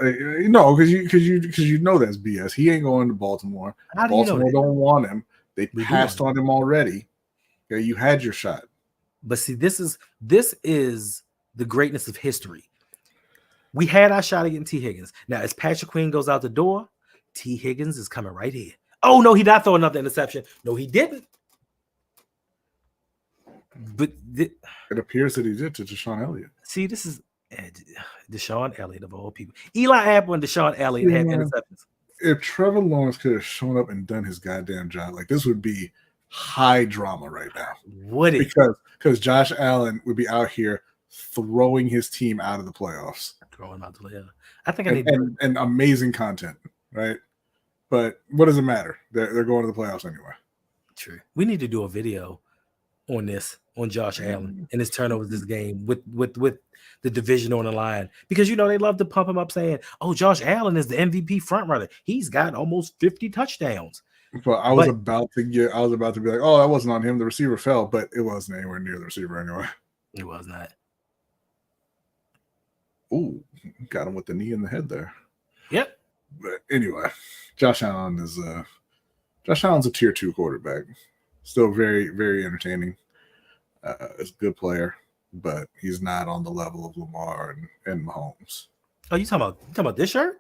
No, because you know that's BS. He ain't going to Baltimore. How do Baltimore you know don't want him. They passed on him already. Okay, you had your shot. But see, this is the greatness of history. We had our shot at getting T. Higgins. Now, as Patrick Queen goes out the door, T. Higgins is coming right here. Oh no, he not throwing another interception. No, he didn't. But it appears that he did to Deshaun Elliott. See, this is Deshaun Elliott of all people. Eli Apple and Deshaun Elliott had interceptions. If Trevor Lawrence could have shown up and done his goddamn job, like this would be high drama right now. Would it? Because Josh Allen would be out here throwing his team out of the playoffs. Throwing out the playoffs. I think I need and amazing content, right? But what does it matter? They're going to the playoffs anyway. True. We need to do a video on Josh Allen and his turnovers this game with the division on the line, because you know they love to pump him up saying, "Oh, Josh Allen is the MVP frontrunner. He's got almost 50 touchdowns." But I was about to be like, "Oh, that wasn't on him. The receiver fell," but it wasn't anywhere near the receiver anyway. It was not. Ooh, got him with the knee in the head there. Yep. But anyway, Josh Allen's a tier 2 quarterback. Still very, very entertaining. Is a good player, but he's not on the level of Lamar and Mahomes. Oh, you talking about this shirt?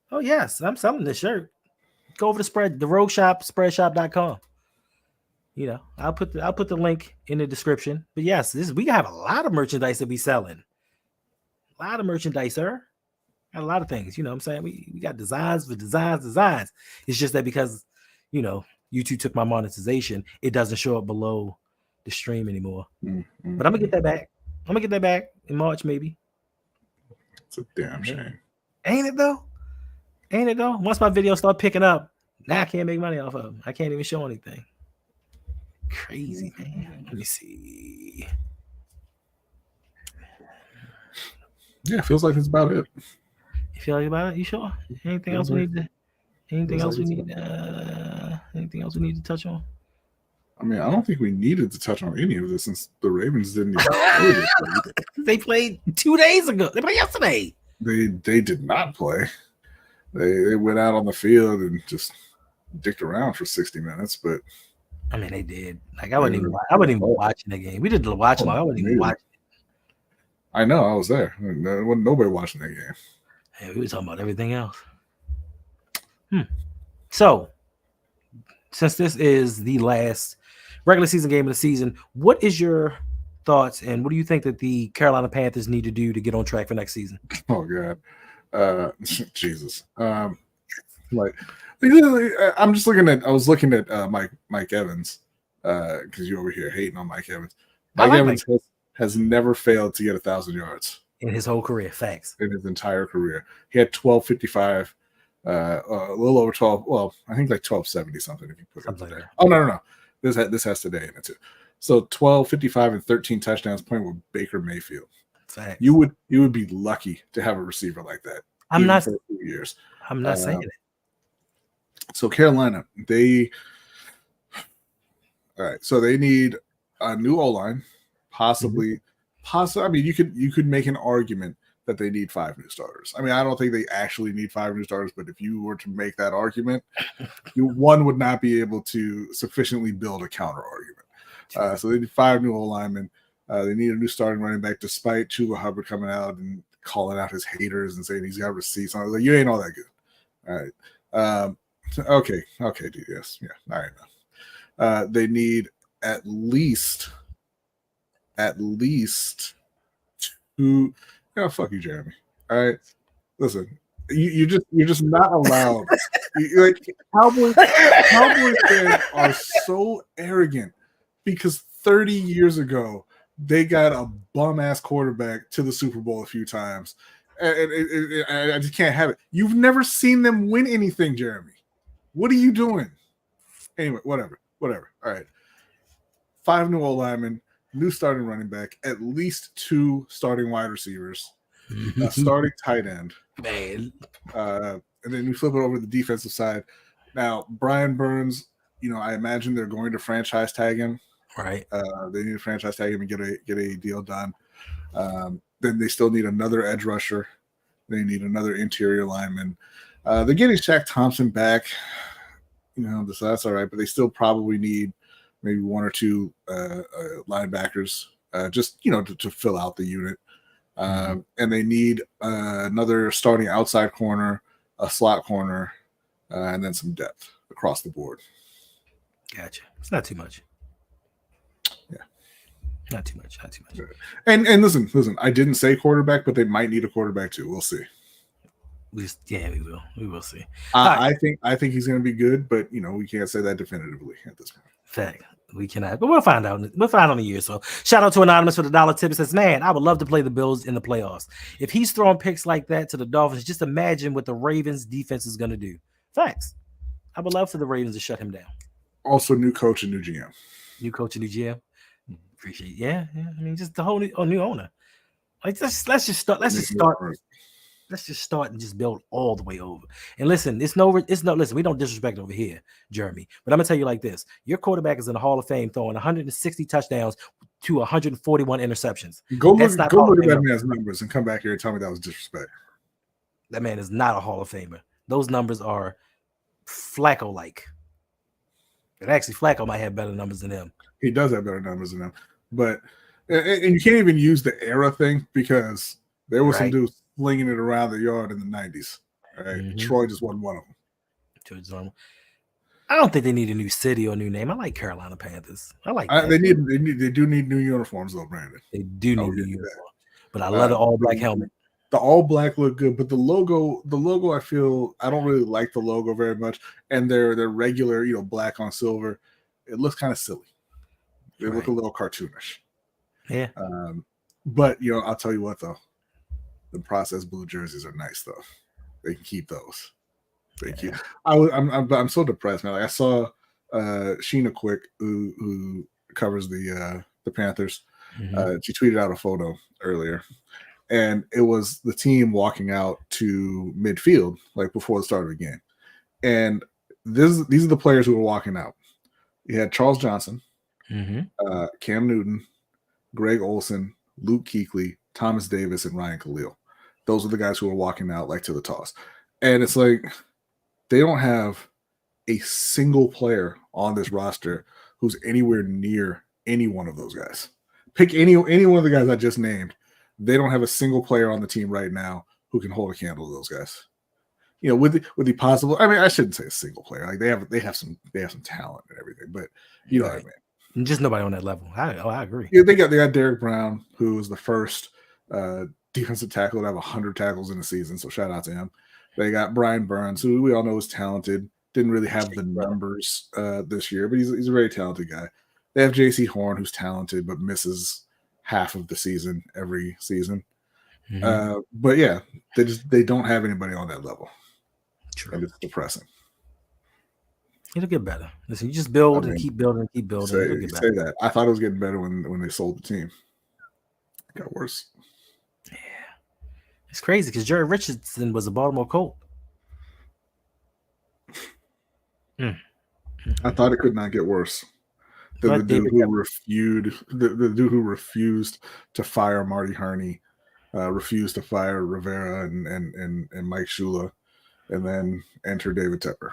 Oh yes, I'm selling this shirt. Go over to the RouG Shop, spreadshop.com. You know, I'll put the link in the description. But yes, we have a lot of merchandise that we selling. A lot of merchandise, sir. Got a lot of things. You know what I'm saying? We got designs for designs. It's just that because, you know, YouTube took my monetization, it doesn't show up below the stream anymore. Mm-hmm. But I'm gonna get that back. I'm gonna get that back in March, maybe. It's a damn shame. Ain't it though? Ain't it though? Once my videos start picking up, now I can't make money off of them. I can't even show anything. Crazy, man. Let me see. Yeah, it feels like it's about it. You feel like about it? You sure? Anything else we need to? Anything else we need? Anything else we need to touch on? I mean, I don't think we needed to touch on any of this since the Ravens didn't even play this week. They played 2 days ago. They played yesterday. They did not play. They went out on the field and just dicked around for 60 minutes, but I mean, they did. Like I wasn't even watching the game. We did the watch along. I wasn't even watching. I know, I was there. There wasn't nobody watching that game. Hey, we were talking about everything else. So, since this is the last regular season game of the season, what is your thoughts and what do you think that the Carolina Panthers need to do to get on track for next season? Oh God, Jesus! Like, I'm just looking at. I was looking at Mike Evans because you're over here hating on Mike Evans. Mike Evans has never failed to get 1,000 yards in his whole career. Facts. In his entire career, he had 1255. A little over 12. Well, I think like 1270 something. If you put it there. Oh no. This has today in it too. So 1255 and 13 touchdowns, playing with Baker Mayfield. Facts. You would be lucky to have a receiver like that. I'm not for a few years. I'm not saying it. So Carolina, all right. So they need a new O-line, possibly. I mean, you could make an argument that they need 5 new starters. I mean, I don't think they actually need 5 new starters, but if you were to make that argument, one would not be able to sufficiently build a counter argument. So they need 5 new O-linemen. They need a new starting running back, despite Chuba Hubbard coming out and calling out his haters and saying he's got receipts. I was like, you ain't all that good. All right. Okay, dude. Yes. Yeah. All right. Now. They need at least 2. Yeah, fuck you, Jeremy. All right, listen, you're just not allowed. Cowboys fans are so arrogant because 30 years ago they got a bum ass quarterback to the Super Bowl a few times, and I just can't have it. You've never seen them win anything, Jeremy. What are you doing? Anyway, whatever. All right, 5 new O-linemen. New starting running back, at least 2 starting wide receivers, a starting tight end, man. And then we flip it over to the defensive side. Now, Brian Burns, I imagine they're going to franchise tag him. Right. They need to franchise tag him and get a deal done. Then they still need another edge rusher. They need another interior lineman. They're getting Shaq Thompson back. So that's all right, but they still probably need maybe 1 or 2 linebackers, just to fill out the unit, and they need another starting outside corner, a slot corner, and then some depth across the board. Gotcha. It's not too much. Yeah, not too much. And listen. I didn't say quarterback, but they might need a quarterback too. We'll see. We will. We will see. I think he's going to be good, but we can't say that definitively at this point. Fact. We cannot, but we'll find out. We'll find out in a year. So shout out to Anonymous for the $1 tip. It says, man, I would love to play the Bills in the playoffs. If he's throwing picks like that to the Dolphins, just imagine what the Ravens defense is going to do. Facts. I would love for the Ravens to shut him down. Also, new coach and new GM. New coach and new GM. Appreciate it. Yeah. I mean, just the whole new owner. Like let's just start. Let's just start and just build all the way over. And listen, listen, we don't disrespect over here, Jeremy. But I'm gonna tell you like this: your quarterback is in the Hall of Fame, throwing 160 touchdowns to 141 interceptions. Go look at that man's numbers and come back here and tell me that was disrespect. That man is not a Hall of Famer. Those numbers are Flacco-like. And actually, Flacco might have better numbers than him. He does have better numbers than him. But and you can't even use the era thing because there was some dudes flinging it around the yard in the 90s. All right. Troy just wasn't one of them. I don't think they need a new city or a new name. I like Carolina Panthers. I like they do need new uniforms though, Brandon. They do need new uniforms. But I love the all black helmet. The all black look good, but the logo, I feel I don't really like the logo very much. And their regular, black on silver, it looks kind of silly. They look a little cartoonish. Yeah. But I'll tell you what though, the processed blue jerseys are nice though. They can keep those. I'm so depressed, man. Like I saw Sheena Quick, who covers the Panthers. She tweeted out a photo earlier, and it was the team walking out to midfield, like before the start of the game. And these are the players who were walking out. You had Charles Johnson, Cam Newton, Greg Olsen, Luke Kuechly, Thomas Davis, and Ryan Khalil. Those are the guys who were walking out like to the toss. And it's like they don't have a single player on this roster who's anywhere near any one of those guys. Pick any one of the guys I just named. They don't have a single player on the team right now who can hold a candle to those guys. With the possible, I mean, I shouldn't say a single player. Like they have some talent and everything, but you know what I mean. Just nobody on that level. I agree. Yeah, they got Derek Brown, who was the first defensive tackle to have 100 tackles in a season. So shout out to him. They got Brian Burns, who we all know is talented. Didn't really have the numbers this year, but he's a very talented guy. They have J.C. Horn, who's talented but misses half of the season every season. But yeah, they don't have anybody on that level. True. And it's depressing. It'll get better. Listen, you just build and keep building and keep building. Say that. I thought it was getting better when they sold the team. It got worse. Yeah. It's crazy because Jerry Richardson was a Baltimore Colt. I thought it could not get worse. The dude who refused to fire Marty Herney, refused to fire Rivera and Mike Shula, and then enter David Tepper.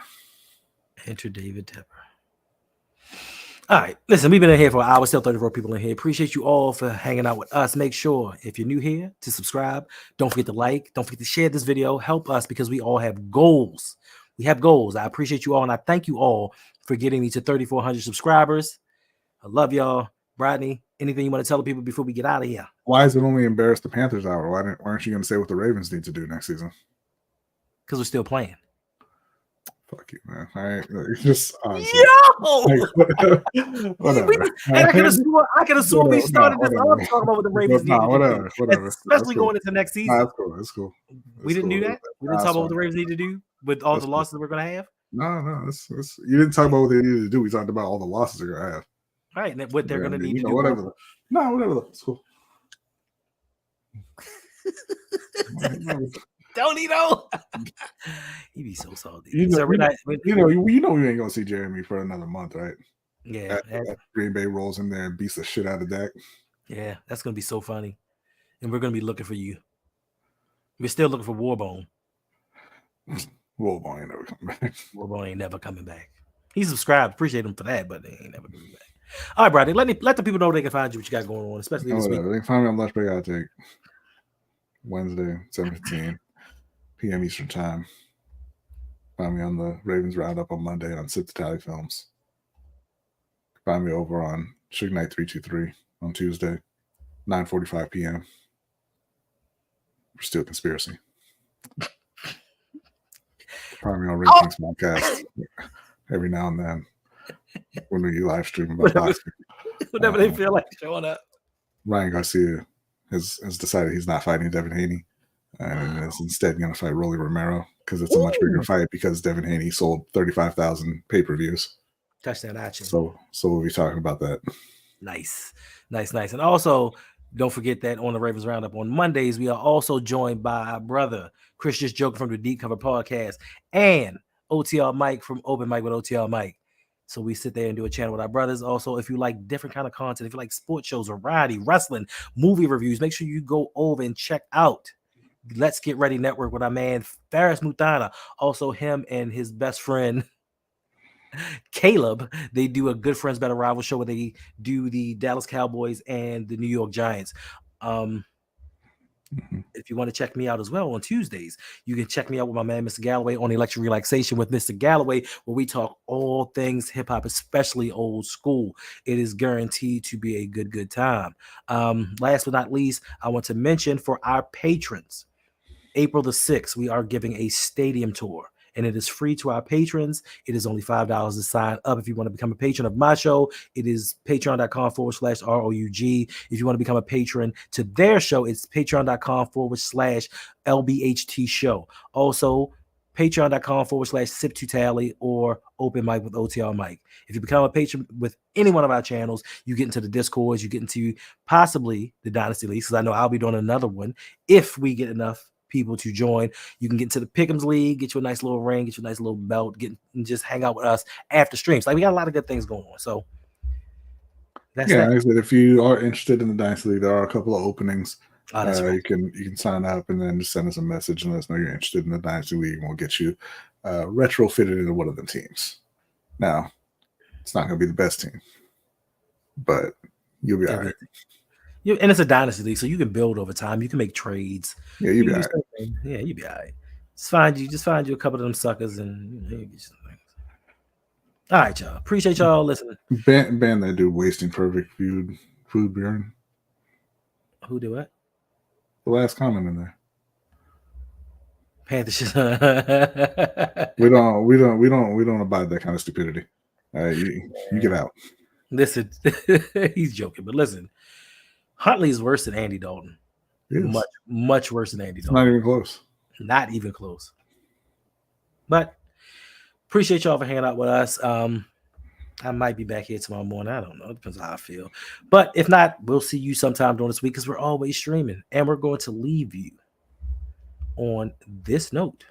All right. Listen, we've been in here for an hour, still 34 people in here. Appreciate you all for hanging out with us. Make sure, if you're new here, to subscribe. Don't forget to like. Don't forget to share this video. Help us because we all have goals. We have goals. I appreciate you all, and I thank you all for getting me to 3,400 subscribers. I love y'all. Rodney, anything you want to tell the people before we get out of here? Why is it only embarrass the Panthers hour? Why aren't you going to say what the Ravens need to do next season? Because we're still playing. Fuck you, man. All right. Just honestly. Yo! Whatever. I could have sworn we started this. I want to talk about what the Ravens need to do. Whatever. Especially going into next season. That's cool. We didn't do that? We didn't talk about what the Ravens need to do with all the losses we're going to have? No. You didn't talk about what they needed to do. We talked about all the losses they're going to have. Right. And what they're going to need to do. Whatever. It's cool. Don't he know? He be so salty. You know we ain't gonna see Jeremy for another month, right? Yeah. After Green Bay rolls in there and beats the shit out of Dak. Yeah, that's gonna be so funny. And we're gonna be looking for you. We're still looking for Warbone. Warbone ain't never coming back. Warbone ain't never coming back. He subscribed. Appreciate him for that, but they ain't never coming back. All right, Brady. Let the people know they can find you, what you got going on, especially this week. They can find me on Lunch Break Outtake. Wednesday, 7:15 p.m. Eastern Time. Find me on the Ravens Roundup on Monday on Sip the Tally Films. Find me over on Suge Knight 323 on Tuesday, 9:45 p.m. For Still Conspiracy. Find me on Ratings Podcast every now and then when we live stream about boxing. Whenever they feel like showing up. Ryan Garcia has decided he's not fighting Devin Haney and is instead going to fight Rolly Romero because it's a much bigger fight because Devin Haney sold 35,000 pay-per-views. Touchdown action. So we'll be talking about that. Nice. And also, don't forget that on the Ravens Roundup on Mondays, we are also joined by our brother, Chris Just Joking from the Deep Cover Podcast, and OTR Mike from Open Mike with OTR Mike. So we sit there and do a channel with our brothers. Also, if you like different kind of content, if you like sports shows, variety, wrestling, movie reviews, make sure you go over and check out Let's Get Ready Network with our man Faris Mutana. Also, him and his best friend Caleb, they do a Good Friends Better Rival show where they do the Dallas Cowboys and the New York Giants. If you want to check me out as well on Tuesdays, you can check me out with my man Mr. Galloway on Electric Relaxation with Mr. Galloway, where we talk all things hip-hop, especially old school. It is guaranteed to be a good time. Last but not least, I want to mention for our patrons, April the 6th, we are giving a stadium tour, and it is free to our patrons. It is only $5 to sign up. If you want to become a patron of my show, it is patreon.com/ROUG. If you want to become a patron to their show, it's patreon.com/LBHT show. Also, patreon.com/sip2tally or open mic with OTR Mike. If you become a patron with any one of our channels, you get into the Discords, you get into possibly the Dynasty League, because I know I'll be doing another one if we get enough people to join. You can get into the Pick'ems League, get you a nice little ring, get you a nice little belt, and just hang out with us after streams. Like, we got a lot of good things going on. So that's yeah, that. like I said, if you are interested in the Dynasty League, there are a couple of openings. Oh, that's right. You can sign up and then just send us a message and let us know you're interested in the Dynasty League, and we'll get you retrofitted into one of the teams. Now, it's not going to be the best team, but you'll be all right. And it's a Dynasty League, so you can build over time. You can make trades. Yeah, you'll be all right. Yeah, you'll be all right. Just find you a couple of them suckers, and you get some things. All right, y'all. Appreciate y'all listening. Ban that dude wasting perfect food, Bjorn. Who do what? The last comment in there. Panthers. We don't abide that kind of stupidity. You get out. Listen, he's joking, but listen, Huntley is worse than Andy Dalton. Much, much worse than Andy Dalton. Not even close. Not even close. But appreciate y'all for hanging out with us. I might be back here tomorrow morning. I don't know. It depends on how I feel. But if not, we'll see you sometime during this week, because we're always streaming. And we're going to leave you on this note.